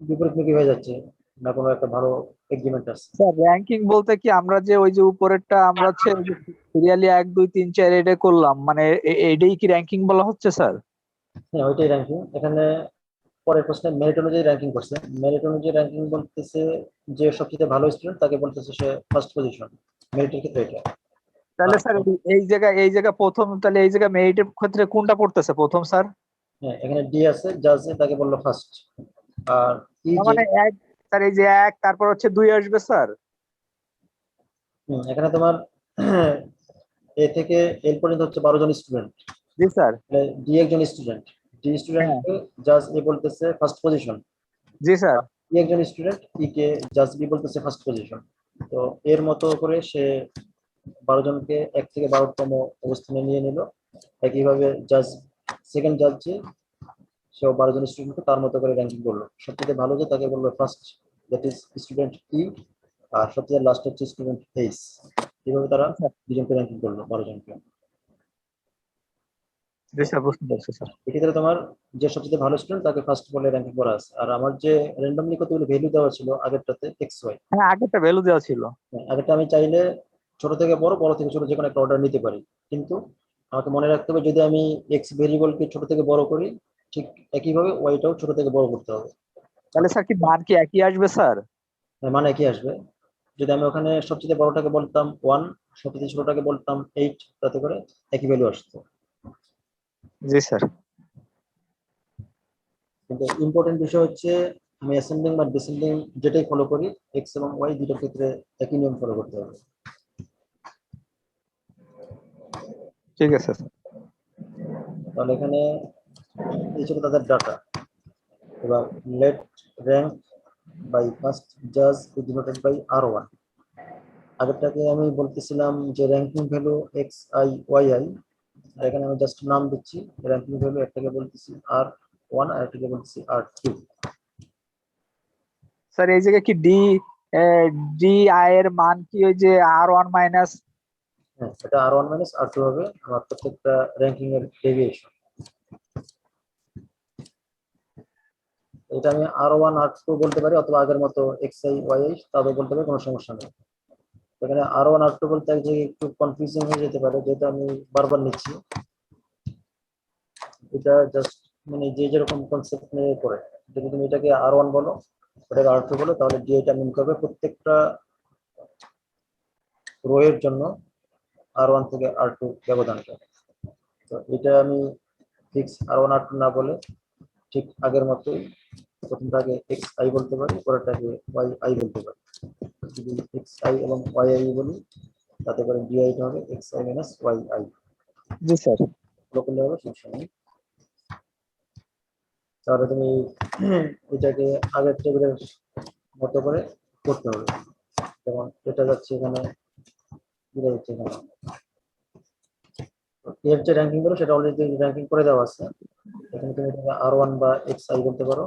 বিপরীতমুখী হয়ে যাচ্ছে, না কোনো একটা ভালো এগ্রিমেন্ট আছে। স্যার র্যাঙ্কিং বলতে কি আমরা যে ওই যে উপরেরটা আমরা হচ্ছে সিরিয়ালি 1 2 3 4 এটা করলাম, মানে এইটাই কি র্যাঙ্কিং বলা হচ্ছে স্যার? হ্যাঁ, ওইটাই র্যাঙ্কিং। এখানে পরের প্রশ্নে মেরিট অনুযায়ী র্যাঙ্কিং করছে। মেরিট অনুযায়ী র্যাঙ্কিং বলতেছে যে সবচেয়ে ভালো স্টুডেন্ট তাকে বলতেছে সে ফার্স্ট পজিশন, মেরিটের ক্ষেত্রে এটা। তাহলে আর স্যার এই জায়গা প্রথম, তাহলে এই জায়গা মেরিটের ক্ষেত্রে কোনটা পড়তেছে প্রথম স্যার? হ্যাঁ, এখানে ডি আছে, জাজ তাকে বললো ফার্স্ট। আর ই তার যে, মানে এক, স্যার এই যে 1 তারপর হচ্ছে 2 আসবে স্যার? এখানে তোমার এ থেকে এল পর্যন্ত হচ্ছে 12 জন স্টুডেন্ট, জি স্যার। ডি একজন স্টুডেন্ট। ডি হ্যাঁ। স্টুডেন্টকে জাজ এ বলতেছে ফার্স্ট পজিশন, জি স্যার। ই একজন স্টুডেন্ট ই কে জাজ বি বলতেছে ফার্স্ট পজিশন। তো এর মতো করে সে 12 জনকে 1 থেকে 12তম অবস্থানে নিয়ে নিল। একইভাবে জাজ, সেকেন্ড জাজ যে, সেও 12 জন স্টুডেন্টকে তার মতো করে র্যাঙ্কিং করলো। সবথেকে ভালো যে তাকে বললো ফার্স্ট, দ্যাট ইজ স্টুডেন্ট ই। আর সবচেয়ে লাস্ট হচ্ছে স্টুডেন্ট এইচ। এইভাবে তারা জি স্যার। দুজনকে র্যাঙ্কিং করলো, 12 জনকে। জি স্যার, বুঝতে পারছি স্যার। এক্ষেত্রে তোমার যে সবচেয়ে ভালো স্টুডেন্ট তাকে ফার্স্ট বলে র্যাঙ্কিং করা আছে। আর আমার যে র্যান্ডমলি কতগুলো ভ্যালু দেওয়া ছিল আগেরটাতে এক্স ওয়াই, হ্যাঁ, আগেরটা ভ্যালু দেওয়া ছিল। আগেরটা আমি চাইলে ছোট থেকে বড়, বড় থেকে ছোট যে কোনো একটা অর্ডার নিতে পারি। কিন্তু আমাকে মনে রাখতে হবে, যদি আমি এক্স ভেরিয়েবলকে ছোট থেকে বড় করি, ঠিক একইভাবে ওয়াইটাও ছোট থেকে বড় করতে হবে। তাহলে স্যার কি মান কি একই আসবে স্যার? মানে কি আসবে, যদি আমি ওখানে সবচেয়ে বড়টাকে বলতাম 1, সবচেয়ে ছোটটাকে বলতাম 8, তাতে করে একই ভ্যালু আসতো। জি স্যার। কিন্তু ইম্পর্টেন্ট বিষয় হচ্ছে আমি অ্যাসেন্ডিং বা ডিসেন্ডিং যেটাই ফলো করি, এক্স এবং ওয়াই দুটোর ক্ষেত্রে একই নিয়ম ফলো করতে হবে। ঠিক আছে স্যার। তাহলে এখানে এই ছিল তাদের ডাটা। এবার লেট র্যাঙ্ক বাই ফার্স্ট জাজ ডিনোটেড বাই আর1। আগেরটাকে আমি বলতেছিলাম যে ranking value x i y i, আর এখানে আমি জাস্ট নাম দিচ্ছি। র্যাঙ্কিং ভ্যালু একটাকে বলতেছি আর1 আর একটাকে বলতেছি আর2। স্যার এই জায়গায় কি ডি আই এর মান কি ওই যে R1 - হ্যাঁ, এটা আর1 মাইনাস আর2 হবে আমার প্রত্যেকটা র্যাঙ্কিং এর ডেভিয়েশন। এটা আমি আর1 আর2 বলতে পারি, অথবা আগের মতো এক্স আই ওয়াই আই তাও বলতে পারি, কোনো সমস্যা নেই। এখানে আর1 আর2 বলতে এক জায়গায় একটু কনফিউজিং হয়ে যেতে পারে, যেহেতু আমি বারবার নিচ্ছি। এটা জাস্ট মানে যে যেরকম কনসেপ্ট নিয়ে করে, যদি তুমি এটাকে আর1 বলো, ওটাকে আর2 বলো, তাহলে ডিএটা মিন করবে প্রত্যেকটা রো এর জন্য আর1 থেকে আর2 ব্যবধানটা। তো এটা আমি ফিক্স আর1 আর2 না বলে ঠিক আগের মতোই প্রথমটাকে এক্স আই বলতে পারি, পরেরটাকে ওয়াই আই বলতে পারি। যদি এক্স আই এবং ওয়াই আই বলি, তাতে করে ডিআইটা হবে x i minus y i. জি স্যার। করলে হবে, সমস্যা নেই। তাহলে তুমি এটাকে আগের টেবিলের মতো করে করতে হবে। যেমন এটা যাচ্ছে এখানে, এটা যাচ্ছে এখানে। এর যে র্যাঙ্কিং করো সেটা অলরেডি র্যাঙ্কিং করে দেওয়া আছে। এখানে তুমি এটাকে আর1 বা এক্স আই বলতে পারো,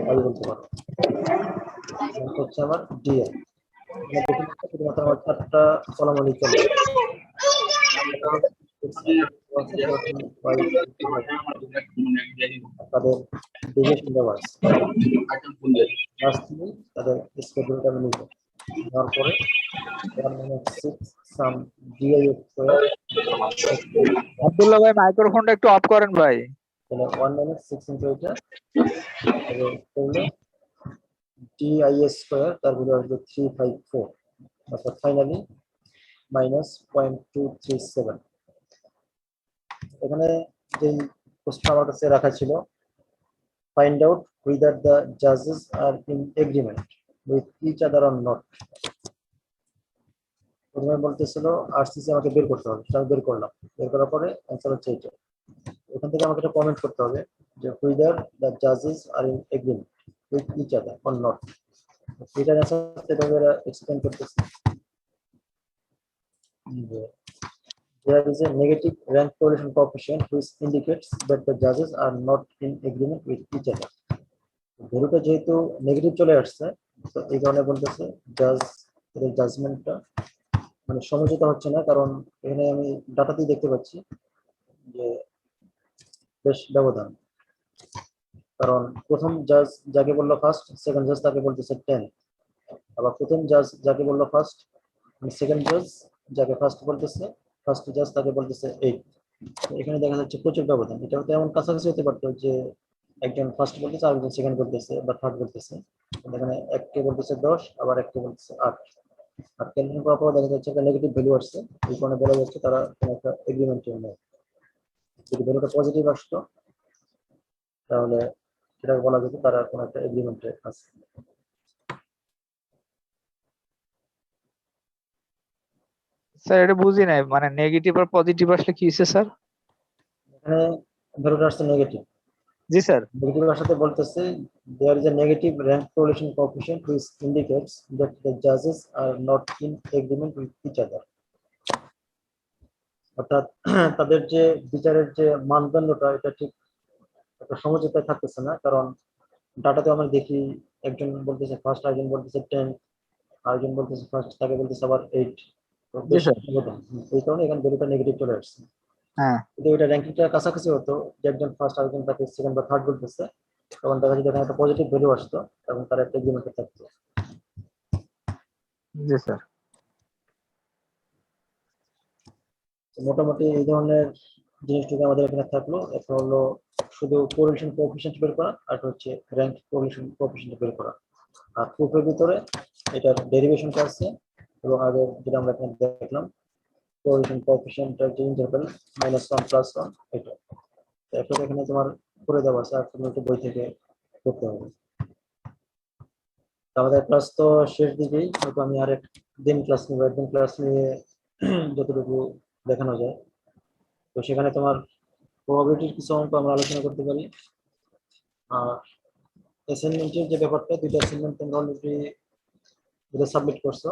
আই বলতে পারো। হচ্ছে আমার ডিএ। শুধুমাত্র আমার 4টা কলাম চলে, তাদের ডেভিয়েশন দেওয়া আছে। লাস্টলি তাদের স্কেডিউলটা আমি নিব, নেওয়ার পরে 1 - 6 সাম ডিআই স্কোয়ার, আব্দুল্লাহ ভাই মাইক্রোফোনটা একটু অফ করেন ভাই। তাহলে 1 - 6 ইন্টু এটা করলে ডিআই স্কোয়ার, তার ভ্যালু আসবে 354, অর্থাৎ ফাইনালি -0.237। এখানে যেই প্রশ্ন আমার কাছে রাখা ছিল, find out whether the judges are in agreement with each other or not। প্রথমে বলতেছিল আরসিসি আমাকে বের করতে হবে, সেটা আমি বের করলাম। বের করার পরে অ্যান্সার হচ্ছে এটা। এখান থেকে আমাকে একটা কমেন্ট করতে হবে যে whether the judges are in agreement with each other or not। এটার অ্যান্সার এভাবে এক্সপ্লেন করতেছে যে there is a negative rank correlation coefficient which indicates that the judges are not in agreement with each other। ভ্যালুটা যেহেতু নেগেটিভ চলে আসছে, তো এই কারণে বলতেছে জাজ এর জাজমেন্টটা মানে সমঝোতা হচ্ছে না, কারণ এখানে আমি ডাটাতেই দেখতে পাচ্ছি যে বেশ ব্যবধান। কারণ প্রথম জাজ যাকে বললো ফার্স্ট, সেকেন্ড জাজ তাকে বলতেছে 10, আবার প্রথম জাজ যাকে বললো ফার্স্ট, সেকেন্ড জাজ যাকে ফার্স্ট বলতেছে, ফার্স্ট জাজ তাকে বলতেছে 8। এখানে দেখা যাচ্ছে প্রচুর ব্যবধান। এটা হতে এমন কাছাকাছি হতে পারতো যে একজন ফার্স্ট বলতেছে, আরেকজন সেকেন্ড বলতেছে বা থার্ড বলতেছে। এখানে এককে বলতেছে 10, আবার এককে বলতেছে 8। আর ক্যালকুলেশন করার পর দেখা যাচ্ছে একটা নেগেটিভ ভ্যালু আসছে, এই কারণে বলা যাচ্ছে তারা কোনো একটা এগ্রিমেন্টে নেই। যদি ভ্যালুটা পজিটিভ আসতো তাহলে সেটাকে বলা যেত তারা কোনো একটা এগ্রিমেন্টে আছে। স্যার এটা বুঝি নাই, মানে নেগেটিভ আর পজিটিভ আসলে কি হচ্ছে স্যার? এখানে ভ্যালুটা আসছে নেগেটিভ। জি স্যার। নেগেটিভ আসাতে বলতেছে there is a negative rank correlation coefficient which indicates that the judges are not in agreement with each other. অর্থাৎ তাদের যে বিচারের যে মানদণ্ডটা এটা ঠিক একটা সমঝোতায় থাকতেছে না। কারণ ডাটাতে আমরা দেখি একজন বলতেছে ফার্স্ট, আরেকজন বলতেছে 10, আরেকজন বলতেছে ফার্স্ট, তাকে বলতেছে আবার 8। তো জি বেশ স্যার। ব্যবধান। এই কারণে এখানে ভ্যালুটা নেগেটিভ চলে আসছে। হ্যাঁ। যদি ওইটা র্যাঙ্কিংটা কাছাকাছি হতো, যে একজন ফার্স্ট আরেকজন তাকে সেকেন্ড বা থার্ড বলতেছে, তখন দেখা যেত এখানে একটা পজিটিভ ভ্যালু আসতো এবং তার একটা এগ্রিমেন্টে থাকতো। জি স্যার। তো মোটামুটি এই ধরনের জিনিসটুকু আমাদের এখানে থাকলো। একটা হলো শুধু কোরিলেশন কোএফিশিয়েন্ট বের করা, আর হচ্ছে র্যাঙ্ক কোরিলেশন কোএফিশিয়েন্ট বের করা। আর প্রুফের ভিতরে এটার ডেরিভেশনটা আছে, এবং আগে যেটা আমরা এখানে দেখলাম কোরিলেশন কোএফিশিয়েন্টের যে ইন্টারভ্যাল -1 +1, এটা এরপর এখানে তোমার করে দেওয়া আছে, আর তুমি একটু বই থেকে করতে হবে। তো আমাদের ক্লাস তো শেষ দিকেই, হয়তো আমি আর একদিন ক্লাস নিব, একদিন ক্লাস নিয়ে যতটুকু দেখানো যায়। তো সেখানে তোমার প্রবাবিলিটির কিছু অঙ্ক আমরা আলোচনা করতে পারি। আর অ্যাসাইনমেন্টের যে ব্যাপারটা, দুইটা অ্যাসাইনমেন্ট তোমরা অলরেডি সাবমিট করছো।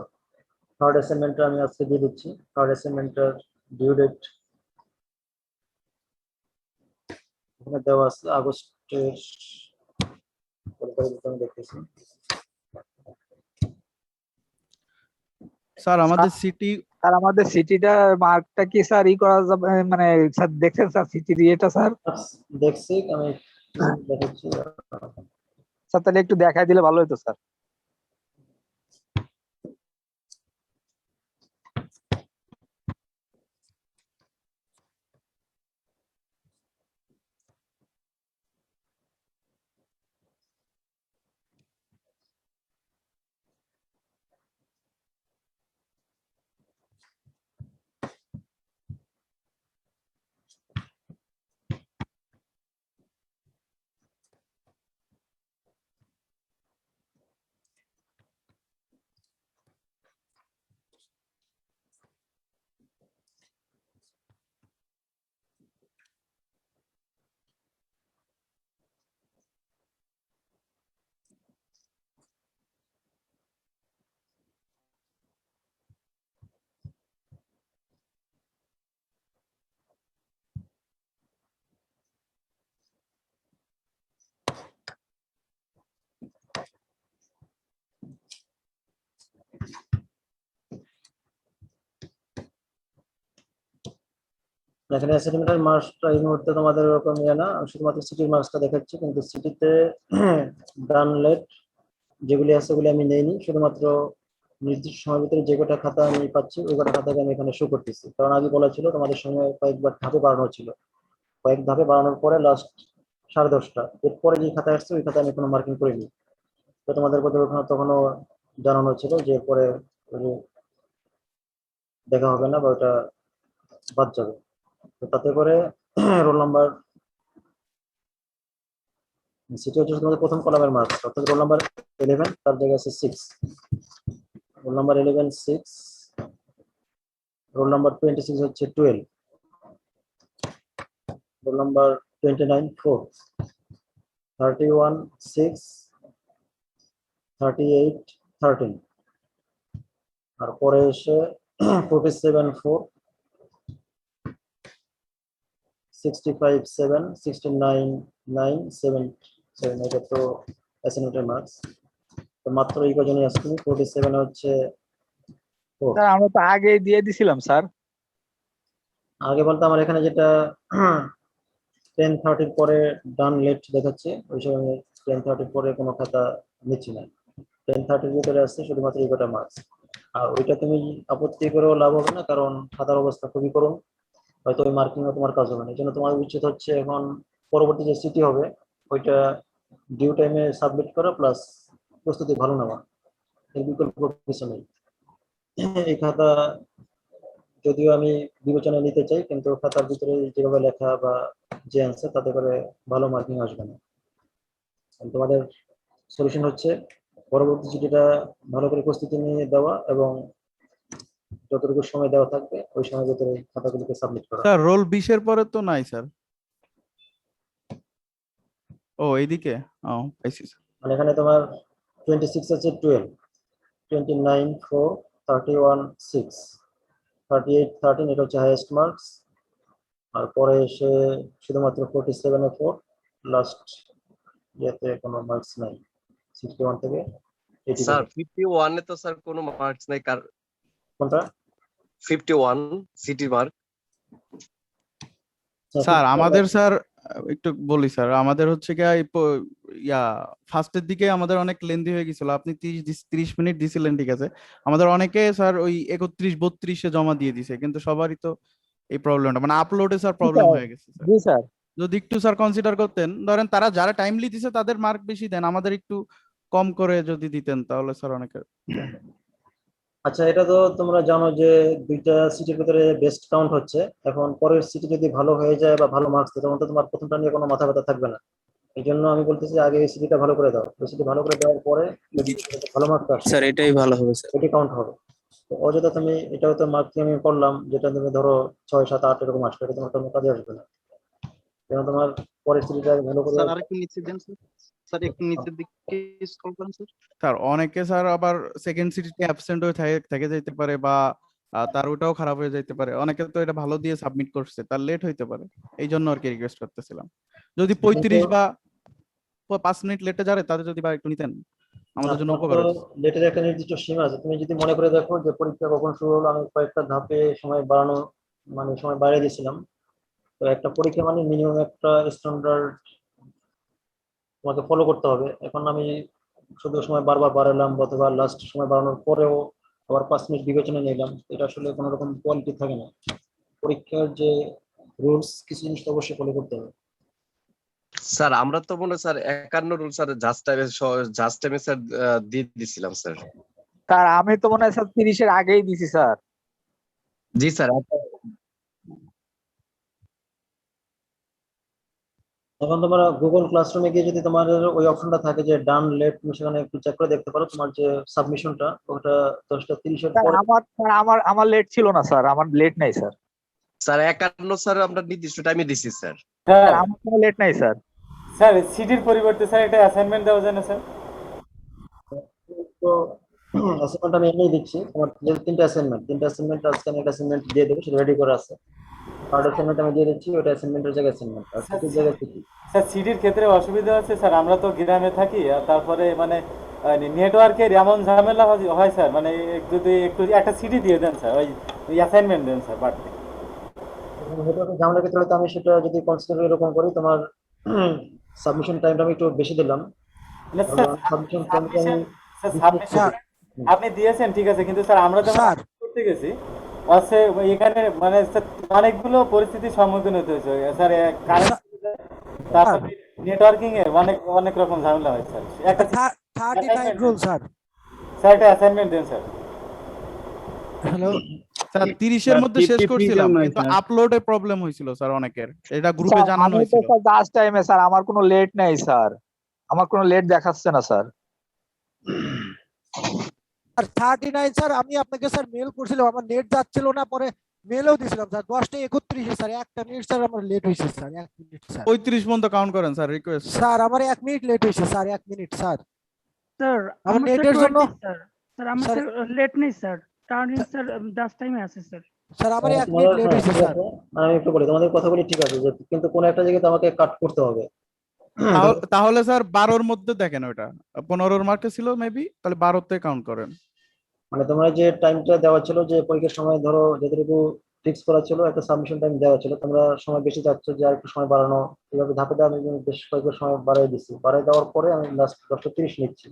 থার্ড অ্যাসাইনমেন্টটা আমি আজকে দিয়ে দিচ্ছি। থার্ড অ্যাসাইনমেন্টের ডিউ ডেট এখানে দেওয়া আছে আগস্টের, আমি দেখতেছি। স্যার আমাদের সিটি আর আমাদের সিটিটা মার্কটা কি স্যার ই করা যাবে, মানে স্যার দেখছেন স্যার সিটির ইয়েটা স্যার? দেখছি আমি, দেখাচ্ছি। স্যার তাহলে একটু দেখাই দিলে ভালো হতো স্যার। এখানে অ্যাসাইনমেন্টের মার্কসটা এই মুহূর্তে তোমাদের ওরকম ইয়ে না, আমি শুধুমাত্র সিটির মার্কসটা দেখাচ্ছি। কিন্তু সিটিতে ডান লেট যেগুলি আছে ওগুলি আমি নেইনি, শুধুমাত্র নির্দিষ্ট সময়ের ভিতরে যে কটা খাতা আমি পাচ্ছি ওই কটা খাতাকে আমি এখানে শো করতেছি। কারণ আগে বলা ছিল তোমাদের সময় কয়েকবার ধাপে বাড়ানো ছিল, কয়েক ধাপে বাড়ানোর পরে লাস্ট 10:30টা, এরপরে যে খাতা আসছে ওই খাতা আমি কোনো মার্কিং করিনি। তো তোমাদের কথা ওখানে তখনও জানানো ছিল যে পরে দেখা হবে না বা ওটা বাদ যাবে। তো তাতে করে রোল নাম্বার, সেটা হচ্ছে তোমাদের প্রথম কলামের মার্কস, অর্থাৎ রোল নাম্বার 11 তার জায়গায় আছে 6, রোল নাম্বার 11 6, রোল নাম্বার 26 হচ্ছে 12, রোল নাম্বার 29 4, 31 6, 38 13, আর পরে এসে 47 4, 65 7, 69 9, 7 7। এটা তো অ্যাসাইনমেন্টের মার্কস। তো মাত্র এই কজনই আসছে। 47 হচ্ছে 4। স্যার আমরা তো আগেই দিয়ে দিছিলাম স্যার। আগে বলতে আমার এখানে যেটা 10:30 পরে ডান লেট দেখাচ্ছে, ওই সময় 10:30 পরে কোনো খাতা নিচ্ছি না। 10:30 ভিতরে আসছে শুধুমাত্র এই কটা মার্কস। আর ওইটা তুমি আপত্তি করেও লাভ হবে না, কারণ খাতার অবস্থা খুবই করুণ, হয়তো ওই মার্কিং তোমার কাজ হবে না। এই জন্য তোমার উচিত হচ্ছে এখন পরবর্তী যে সিটি হবে ওইটা ডিউ টাইমে সাবমিট করা প্লাস প্রস্তুতি ভালো নেওয়া, এর বিকল্প কিছু নেই। এই খাতা যদিও আমি বিবেচনায় নিতে চাই, কিন্তু খাতার ভিতরে যেভাবে লেখা বা যে অ্যান্সার, তাতে করে ভালো মার্কিং আসবে না। তোমাদের সলিউশন হচ্ছে পরবর্তী চিঠিটা ভালো করে প্রস্তুতি নিয়ে দেওয়া এবং যতটুকু সময় দেওয়া থাকবে ওই সময়ের ভিতরে খাতাগুলোকে সাবমিট করা। স্যার রোল 20 এর পরে তো নাই স্যার। ও এইদিকে, ও পাইছি স্যার। মানে এখানে তোমার 26 আছে 12, 29 4, 31 6, 38 13, এটা হচ্ছে হাইয়েস্ট মার্কস। আর পরে এসে শুধুমাত্র 47 এ 4, লাস্ট ইয়েতে কোনো মার্কস নাই, 61 থেকে 80। স্যার 51 এ তো স্যার কোনো মার্কস নাই, কার কোনটা? 51 সিটি মার্ক। স্যার আমাদের স্যার একটু বলি স্যার, আমাদের হচ্ছে কি ফার্স্টের দিকে আমাদের অনেক লেন্দি হয়ে গেছিল। আপনি 30 মিনিট দিছিলেন, ঠিক আছে। আমাদের অনেকে স্যার ওই 31 32 জমা দিয়ে দিছে, কিন্তু সবারই তো এই প্রবলেমটা, মানে আপলোডে স্যার প্রবলেম হয়ে গেছে স্যার। জি স্যার। যদি একটু স্যার কনসিডার করতেন, ধরেন তারা যারা টাইমলি দিছে তাদের মার্ক বেশি দেন, আমাদের একটু কম করে যদি দিতেন তাহলে স্যার অনেকে। আচ্ছা, এটা তো তোমরা জানো যে দুইটা সিটির ভিতরে বেস্ট কাউন্ট হচ্ছে। এখন পরের সিটি যদি ভালো হয়ে যায় বা ভালো মার্কস দেয়, তখন তো তোমার প্রথমটা নিয়ে কোনো মাথা ব্যথা থাকবে না। এই জন্য আমি বলতেছি আগে এই সিটিটা ভালো করে দাও, ওই সিটি ভালো করে দেওয়ার পরে যদি ভালো মার্কস আসে স্যার এটাই ভালো হবে স্যার। ওইটি কাউন্ট হবে। তো অযথা তুমি এটাও তো মার্কিং আমি করলাম, যেটা তুমি ধরো 6 7 8 এরকম আসবে, এটা তোমার কোনো কাজে আসবে না। কেন তোমার পরের সিটিটা ভালো করে। স্যার আরেকটু নিচে দেন স্যার। স্যার একটু নিচের দিকে স্ক্রল করেন স্যার। স্যার অনেকে স্যার আবার সেকেন্ড সিটিতে অ্যাবসেন্ট হয়ে থেকে যেতে পারে, বা তার ওটাও খারাপ হয়ে যেতে পারে। অনেকে তো এটা ভালো দিয়ে সাবমিট করছে, তার লেট হইতে পারে। এই জন্য আর কি রিকোয়েস্ট করতেছিলাম, যদি 35 বা 5 মিনিট লেটে যাবে তাদের যদি বা একটু নিতেন আমাদের জন্য উপকার হতো। লেটের একটা নির্দিষ্ট সীমা আছে। তুমি যদি মনে করে দেখো যে পরীক্ষা কখন শুরু হলো, আমি কয়েকটা ধাপে সময় বাড়ানো, মানে সময় বাড়িয়ে দিয়েছিলাম। তো একটা পরীক্ষা মানে মিনিমাম একটা স্ট্যান্ডার্ড তোমাকে ফলো করতে হবে। এখন আমি শুধু সময় বারবার বাড়ালাম, অথবা লাস্ট সময় বাড়ানোর পরেও আবার 5 মিনিট বিবেচনা নিলাম, এটা আসলে কোনো রকম কোয়ালিটি থাকে না। পরীক্ষার যে রুলস, কিছু জিনিস তো অবশ্যই ফলো করতে হবে। স্যার আমরা তো মনে হয় স্যার 51 রুল স্যার জাস্ট টাইমে স্যার দিয়ে দিছিলাম স্যার। স্যার আমি তো মনে হয় স্যার 30-এর আগেই দিছি স্যার। জি স্যার। এখন তোমরা গুগল ক্লাসরুমে গিয়ে যদি তোমাদের ওই অপশনটা থাকে যে ডান লেফট, তুমি সেখানে একটু চেক করে দেখতে পারো তোমার যে সাবমিশনটা, ওটা 10টা 30-এর স্যার পরে। আমার লেট ছিল না স্যার, আমার লেট নাই স্যার। স্যার 51 স্যার আমরা নির্দিষ্ট টাইমে দিছি স্যার। স্যার আমার কোনো লেট নাই স্যার। স্যার সিটির পরিবর্তে স্যার এটা অ্যাসাইনমেন্ট দেওয়া যায় না স্যার? তো অ্যাসাইনমেন্ট আমি এমনি দিচ্ছি। তোমার যে তিনটা অ্যাসাইনমেন্ট আজকে আমি একটা অ্যাসাইনমেন্ট দিয়ে দেবো, সেটা রেডি করা আছে। থার্ড অ্যাসাইনমেন্ট আমি দিয়ে দিচ্ছি, ওটা অ্যাসাইনমেন্টের জায়গায় অ্যাসাইনমেন্ট, আর সিটির জায়গায় সিটি। স্যার সিটির ক্ষেত্রে অসুবিধা আছে স্যার, আমরা তো গ্রামে থাকি, আর তারপরে মানে নেটওয়ার্কের এমন ঝামেলা হয় স্যার, মানে যদি একটু একটা সিটি দিয়ে দেন স্যার, ওই অ্যাসাইনমেন্ট দেন স্যার বাড়তি। নেটওয়ার্কের ঝামেলার ক্ষেত্রে হয়তো আমি সেটা যদি কনসিডার এরকম করি, তোমার সাবমিশন টাইমটা আমি একটু বেশি দিলাম। না, স্যার, সাবমিশন টাইমটা আমি সাবমিশন আপনি দিয়েছেন ঠিক আছে, কিন্তু স্যার আমরা যখন করতে গেছি আছে এখানে মানে স্যার অনেকগুলো পরিস্থিতির সম্মুখীন হতে হয়েছে স্যার। কারেন্ট তারপরে নেটওয়ার্কিং এর অনেক অনেক রকম ঝামেলা হয় স্যার। একটা 39 রুল স্যার। স্যার একটা অ্যাসাইনমেন্ট দেন স্যার। হ্যালো স্যার 30-এর মধ্যে শেষ করছিলাম, কিন্তু আপলোডে প্রবলেম হয়েছিল স্যার অনেকের, এটা গ্রুপে স্যার, জানানো আমি তো হয়েছিল। স্যার জাস্ট টাইমে স্যার, আমার কোনো লেট নাই স্যার, আমার কোনো লেট দেখাচ্ছে না স্যার। আর 39 স্যার আমি আপনাকে স্যার মেল করছিলাম, আমার নেট যাচ্ছিল না, পরে মেলও দিছিলাম স্যার 10টা 31 স্যার, একটা মিনিট স্যার আমার লেট হয়েছে স্যার, 1 মিনিট স্যার। 35 পর্যন্ত কাউন্ট করেন স্যার, রিকোয়েস্ট। স্যার আমার 1 মিনিট লেট হয়েছে স্যার, 1 মিনিট স্যার। স্যার আমার আমার নেটের জন্য স্যার আমার স্যার লেট নেই স্যার, টার্নিং স্যার জাস্ট টাইমে আছে স্যার। স্যার আমার 1 মিনিট লেট হয়েছে ঠিক স্যার। আছে, আমি একটু বলি, তোমাদের কথাগুলি ঠিক আছে যে, কিন্তু কোন একটা জায়গায় তো আমাকে কাট করতে হবে। তাহলে স্যার 12-র মধ্যে দেখেন, ওটা 15-র মার্কে ছিল মেবি, তাহলে 12তে কাউন্ট করেন। মানে তোমরা যে টাইমটা দেওয়া ছিল যে পরীক্ষার সময়, ধরো যতটুকু ফিক্স করা ছিল, একটা সাবমিশন টাইম দেওয়া ছিল, তোমরা সময় বেশি চাচ্ছ যে আর একটু সময় বাড়ানো, এইভাবে ধাপে ধাপে আমি বেশ কয়েকবার সময় বাড়াই দিচ্ছি, বাড়াই দেওয়ার পরে আমি লাস্ট 10:30 নিচ্ছি।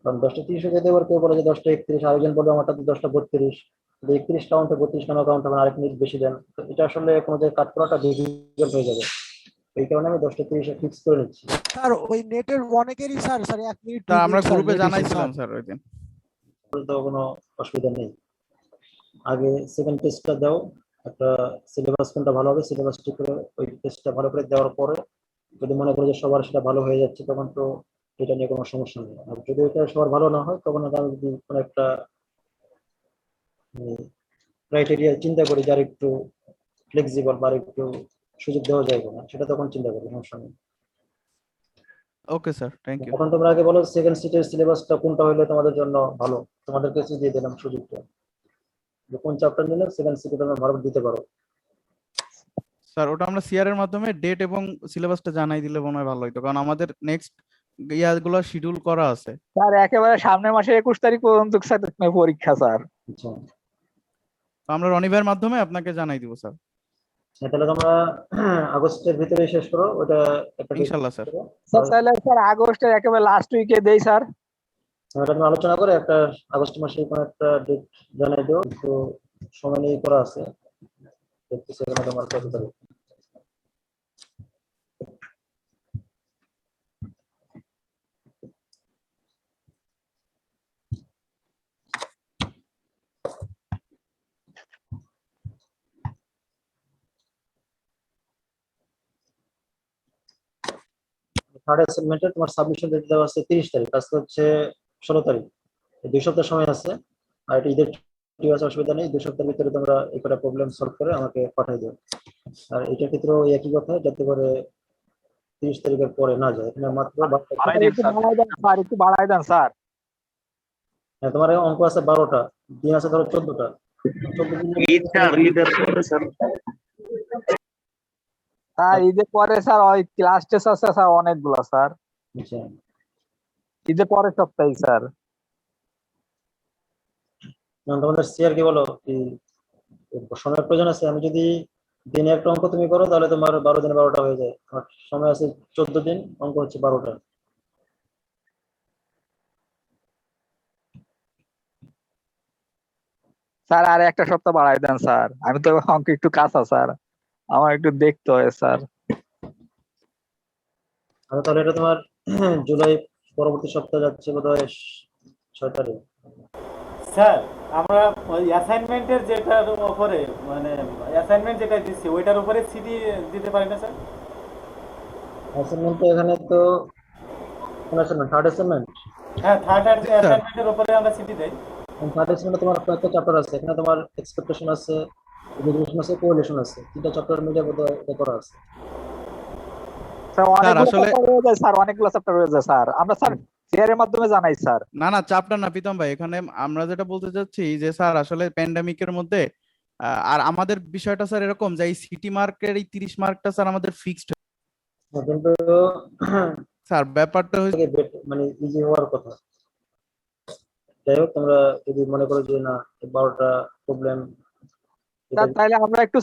কারণ 10:30 যদি এবার কেউ বলে যে 10:31, আরেকজন বলবে আমারটা 10:32, 31 কাউন্টে 32 কেন কাউন্ট হবে, আরেক মিনিট বেশি দেন, তো এটা আসলে কোনো জায়গায় কাট করাটা ডিফিকাল্ট হয়ে যাবে, এই কারণে আমি 10:30 ফিক্স করে নিচ্ছি। স্যার ওই নেটের অনেকেরই স্যার 1 মিনিট তা আমরা গ্রুপে জানাইছিলাম স্যার ওই দিন। তো কোনো অসুবিধা নেই। আগে সেকেন্ড টেস্টটা দাও, একটা সিলেবাস কোনটা ভালো হবে সিলেবাস ঠিক করে ওই টেস্টটা ভালো করে দেওয়ার পরে যদি মনে করো যে সবার সেটা ভালো হয়ে যাচ্ছে, তখন তো এটা নিয়ে কোনো সমস্যা নেই। আর যদি এটা সবার ভালো না হয়, তখন আমি যদি কোনো একটা ক্রাইটেরিয়া চিন্তা করি যার একটু ফ্লেক্সিবল বা একটু সুযোগ দেওয়া যায় কিনা, সেটা তখন চিন্তা করি, সমস্যা নেই। Okay sir, thank you. এখন তোমরা আগে বলো সেকেন্ড সিটের সিলেবাসটা কোনটা হলে তোমাদের জন্য ভালো, তোমাদের কাছে দিয়ে দিলাম সুযোগটা, যে কোন চ্যাপ্টার নিলে সেকেন্ড সিটে তোমরা ভালো দিতে পারো। স্যার ওটা আমরা সিআর এর মাধ্যমে ডেট এবং সিলেবাসটা জানাই দিলে মনে হয় ভালো হতো, কারণ আমাদের নেক্সট ইয়াগুলো শিডিউল করা আছে। স্যার একেবারে সামনের মাসে 21 তারিখ পর্যন্ত স্যার পরীক্ষা স্যার। আচ্ছা, তো আমরা রনি ভাইয়ের মাধ্যমে আপনাকে জানাই দিব স্যার। তাহলে তোমরা আগস্টের ভিতরে শেষ করো ওটা একটা date ইনশাআল্লাহ স্যার। করো। স্যার তাহলে স্যার আগস্টের একেবারে লাস্ট উইকে দেই স্যার। এটা তুমি আলোচনা করে একটা আগস্ট মাসে কোনো একটা ডেট জানাই দিও, তো সময় নিয়ে করা আছে, দেখতেছি এখানে তোমার কত তারিখ। থার্ড অ্যাসাইনমেন্টে তোমার সাবমিশন ডেট দেওয়া আছে 30 তারিখ, আজকে হচ্ছে 16 তারিখ, এই 2 সপ্তাহ সময় আছে। আর এটা ঈদের ছুটি আছে, অসুবিধা নেই, 2 সপ্তাহের ভিতরে তোমরা এই কটা প্রবলেম সলভ করে আমাকে পাঠিয়ে দিও। আর এটার ক্ষেত্রেও একই কথা, যাতে করে 30 তারিখের পরে না যায়, এখানে মাত্র একটু বাড়াই দেন স্যার, একটু বাড়াই দেন স্যার। হ্যাঁ, তোমার অঙ্ক আছে 12টা, দিন আছে ধরো 14টা, 14 দিন স্যার ঈদের পরে স্যার ওই ক্লাস টেস্ট আছে স্যার অনেকগুলো স্যার, আচ্ছা। ঈদের পরের সপ্তাহে স্যার। তোমাদের সিআর কি বলো কি সময়ের প্রয়োজন আছে? আমি যদি দিনে একটা অঙ্ক তুমি করো, তাহলে তোমার 12 দিনে 12টা হয়ে যায়, আর সময় আছে 14 দিন, অঙ্ক হচ্ছে 12টা। স্যার আর একটা সপ্তাহ বাড়াই দেন স্যার, আমি তো অঙ্ক একটু কাঁচা স্যার, আমার একটু দেখতে হয় স্যার। আর তাহলে এটা তোমার জুলাই পরবর্তী সপ্তাহে যাচ্ছে বোধহয় 6 তারিখ। স্যার আমরা ওই অ্যাসাইনমেন্টের যেটার উপরে মানে অ্যাসাইনমেন্ট যেটা দিচ্ছি ওইটার উপরে সিডি দিতে পারি না স্যার? অ্যাসাইনমেন্ট তো এখানে তো কোন অ্যাসাইনমেন্ট? Third assignment. হ্যাঁ থার্ড অ্যাসাইনমেন্টের উপরে আমরা সিডি দেই। থার্ড অ্যাসাইনমেন্টে তোমার কয়েকটা চ্যাপ্টার আছে, এখানে তোমার এক্সপেকটেশন আছে, রিলেশন আছে, কোরিলেশন আছে, তিনটা চ্যাপ্টার মিলে বোধহয় এটা করা আছে। স্যার অনেকগুলো আসলে- চ্যাপ্টার রয়ে যায় স্যার, অনেকগুলো চ্যাপ্টার রয়ে যায় স্যার, আমরা স্যার শেয়ার এর মাধ্যমে জানাই স্যার। না না, চাপটা না প্রীতম ভাই, এখানে আমরা যেটা বলতে চাচ্ছি যে স্যার আসলে প্যান্ডামিকের মধ্যে আর আমাদের বিষয়টা স্যার এরকম যে এই সিটি মার্কের এই 30 মার্কটা স্যার আমাদের ফিক্সড, কিন্তু স্যার ব্যাপারটা হচ্ছে মানে ইজি হওয়ার কথা। যাই হোক, তোমরা যদি মনে করো যে না 12টা প্রবলেম, স্যার তাহলে আমরা একটু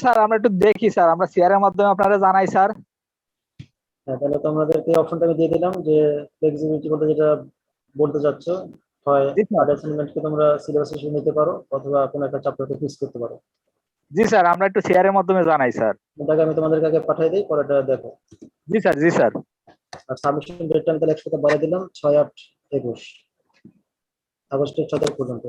দেখি স্যার, আমরা শেয়ার এর মাধ্যমে আপনারা জানাই স্যার। তাহলে তোমাদেরকে অপশনটা আমি দিয়ে দিলাম যে ফ্লেক্সিবিলিটি বলতে যেটা বলতে চাচ্ছ, হয় জি স্যার। অ্যাসাইনমেন্টকে তোমরা সিলেবাস হিসেবে নিতে পারো, অথবা কোনো একটা চ্যাপ্টারকে ফিক্স করতে পারো। জি স্যার, আমরা একটু শেয়ার এর মাধ্যমে জানাই স্যার। এটাকে আমি তোমাদের কাছে পাঠিয়ে দিই, পরেটা দেখো। জি স্যার, জি স্যার। আর সাবমিশন ডেটটা আমি তাহলে 1 সপ্তাহ বাড়িয়ে দিলাম, 6-8-21 আগস্টের 6 তারিখ পর্যন্ত।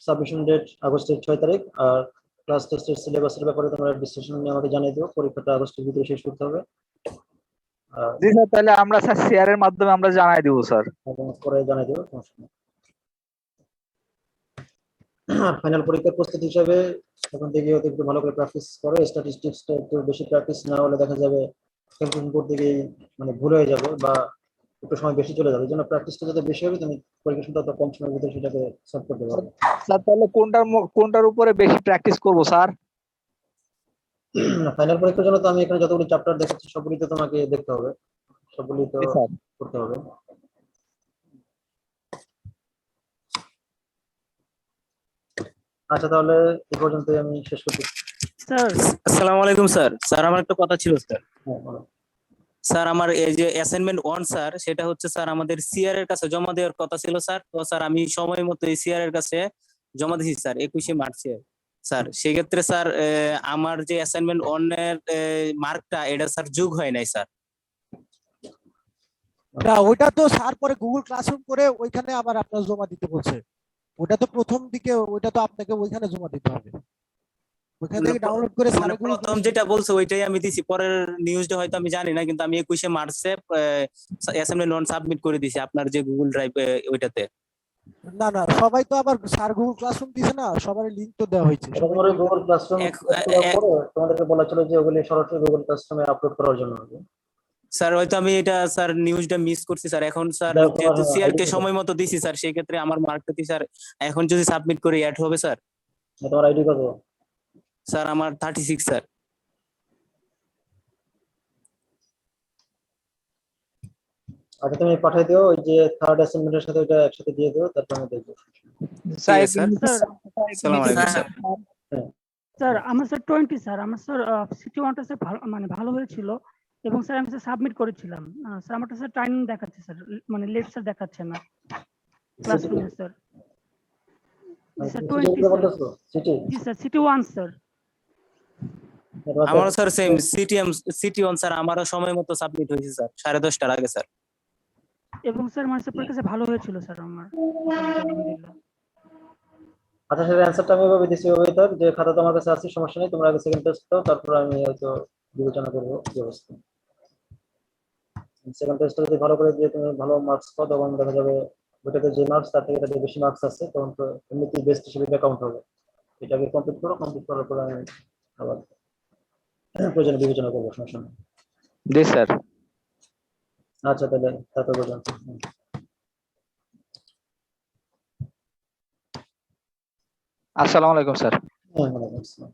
সাবমিশন ডেট আগস্টের 6 তারিখ। আর ক্লাস টেস্টের সিলেবাসের ব্যাপারে তোমরা ডিসকাশন নিয়ে আমাকে জানিয়ে দিও, পরীক্ষাটা আগস্টের ভিতরে শেষ করতে হবে। জি স্যার, তাহলে আমরা স্যার শেয়ার এর মাধ্যমে আমরা জানাই দেবো স্যার। পরে জানিয়ে দিও, সমস্যা নেই। ফাইনাল পরীক্ষার প্রস্তুতি হিসাবে এখন থেকে একটু ভালো করে প্র্যাকটিস করো, স্ট্যাটিস্টিক্সটা একটু বেশি প্র্যাকটিস না হলে দেখা যাবে ক্যালকুলেশন করতে গিয়ে মানে ভুল হয়ে যাবে বা একটু সময় বেশি চলে যাবে। এই জন্য প্র্যাকটিসটা যত বেশি হবে, তুমি পরীক্ষাটা তত কম সময়ের ভিতরে সেটাকে সলভ করতে পারবে। স্যার তাহলে কোনটার উপরে বেশি প্র্যাকটিস করব স্যার? ফাইনাল পরীক্ষার জন্য তো আমি এখানে যতগুলি চ্যাপ্টার দেখাচ্ছি সবগুলি তো তোমাকে দেখতে হবে, সবগুলি তো করতে হবে। আচ্ছা তাহলে এই পর্যন্তই আমি শেষ করছি। স্যার আসসালামু আলাইকুম স্যার। স্যার আমার একটা কথা ছিল স্যার। হ্যাঁ, বলো। স্যার আমার এই যে অ্যাসাইনমেন্ট 1 স্যার, সেটা হচ্ছে স্যার আমাদের সিআর এর কাছে জমা দেওয়ার কথা ছিল স্যার। তো স্যার আমি সময় মতো এই সিআর এর কাছে জমা দিয়েছি স্যার 21শে মার্চে। স্যার সেক্ষেত্রে স্যার আমার যে অ্যাসাইনমেন্ট 1 এর মার্কটা এটা স্যার যোগ হয় নাই স্যার। না ওইটা তো স্যার পরে গুগল ক্লাসরুম করে ওইখানে আবার আপনার জমা দিতে বলছে। ওটা তো প্রথম দিকে ওইটা তো আপনাকে ওইখানে জমা দিতে হবে, ওইখান থেকে ডাউনলোড করে মানে স্যারের গুগল প্রথম যেটা বলছে ওইটাই আমি দিছি, পরের নিউজটা হয়তো আমি জানি না, কিন্তু আমি 21শে মার্চে অ্যাসাইনমেন্ট 1 সাবমিট করে দিছি আপনার যে গুগল ড্রাইভ ওইটাতে। না না সবাই তো আবার স্যার গুগল ক্লাসরুম দিছে না, সবার লিংক তো দেওয়া হয়েছে। এটা তোমার গুগল ক্লাসরুম তোমাদেরকে বলা ছিল যে ওগুলি সরাসরি গুগল ক্লাসরুমে আপলোড করার জন্য হবে। স্যার হয়তো আমি এটা স্যার নিউজটা মিস করছি স্যার। এখন স্যার দেখো, যেহেতু হ্যাঁ, সিআর কে ID সময় মতো দিছি স্যার, সেই ক্ষেত্রে আমার মার্কটা স্যার এখন যদি সাবমিট করে অ্যাড হবে স্যার। তোমার আইডি কত? স্যার আমার 36 স্যার। আচ্ছা তুমি পাঠিয়ে দিও, ওই যে থার্ড অ্যাসাইনমেন্টের সাথে ওইটা একসাথে দিয়ে দিও, তারপর আমি দেখবো। স্যার স্যার স্যার আসসালামু আলাইকুম স্যার। স্যার আমার স্যার 20 স্যার, আমার স্যার সিটি ওয়ানটা স্যার ভালো মানে ভালো হয়েছিল এবং স্যার আমি স্যার সাবমিট করেছিলাম। স্যার আমারটা স্যার টাইম দেখাচ্ছে স্যার, মানে লেট স্যার দেখাচ্ছে না ক্লাসরুমে স্যার। Sir 20 sir. সিটি জি স্যার সিটি ওয়ান স্যার। আমারও sir same city on sir, আমারও সময় মতো সাবমিট হয়েছে স্যার 10:30টার আগে স্যার। এবং স্যার মানে স্যার পরীক্ষা স্যার ভালো হয়েছিল স্যার আমার, আলহামদুলিল্লাহ। আচ্ছা সেটা অ্যান্সারটা আমি এভাবে দিছি, ওই তার যে খাতা তোমার কাছে আছে, সমস্যা নেই, তোমরা আগে সেকেন্ড টেস্ট দাও, তারপর আমি হয়তো বিবেচনা করবো কি অবস্থা। সেকেন্ড টেস্টে যদি ভালো করে দিয়ে তুমি ভালো মার্কস পাও, তখন দেখা যাবে ওইটাতে যে মার্কস তার থেকে এটাতে বেশি মার্কস আছে, তখন তো এমনিতেই বেস্ট হিসেবে কাউন্ট হবে। এটাকে কমপ্লিট করো, কমপ্লিট করার পর আমি আবার প্রয়োজনে বিবেচনা করবো, সমস্যা নেই। জি স্যার। আচ্ছা তাহলে তারপর পর্যন্ত। আসসালামু আলাইকুম স্যার। হ্যাঁ, ওয়ালাইকুম আসসালাম।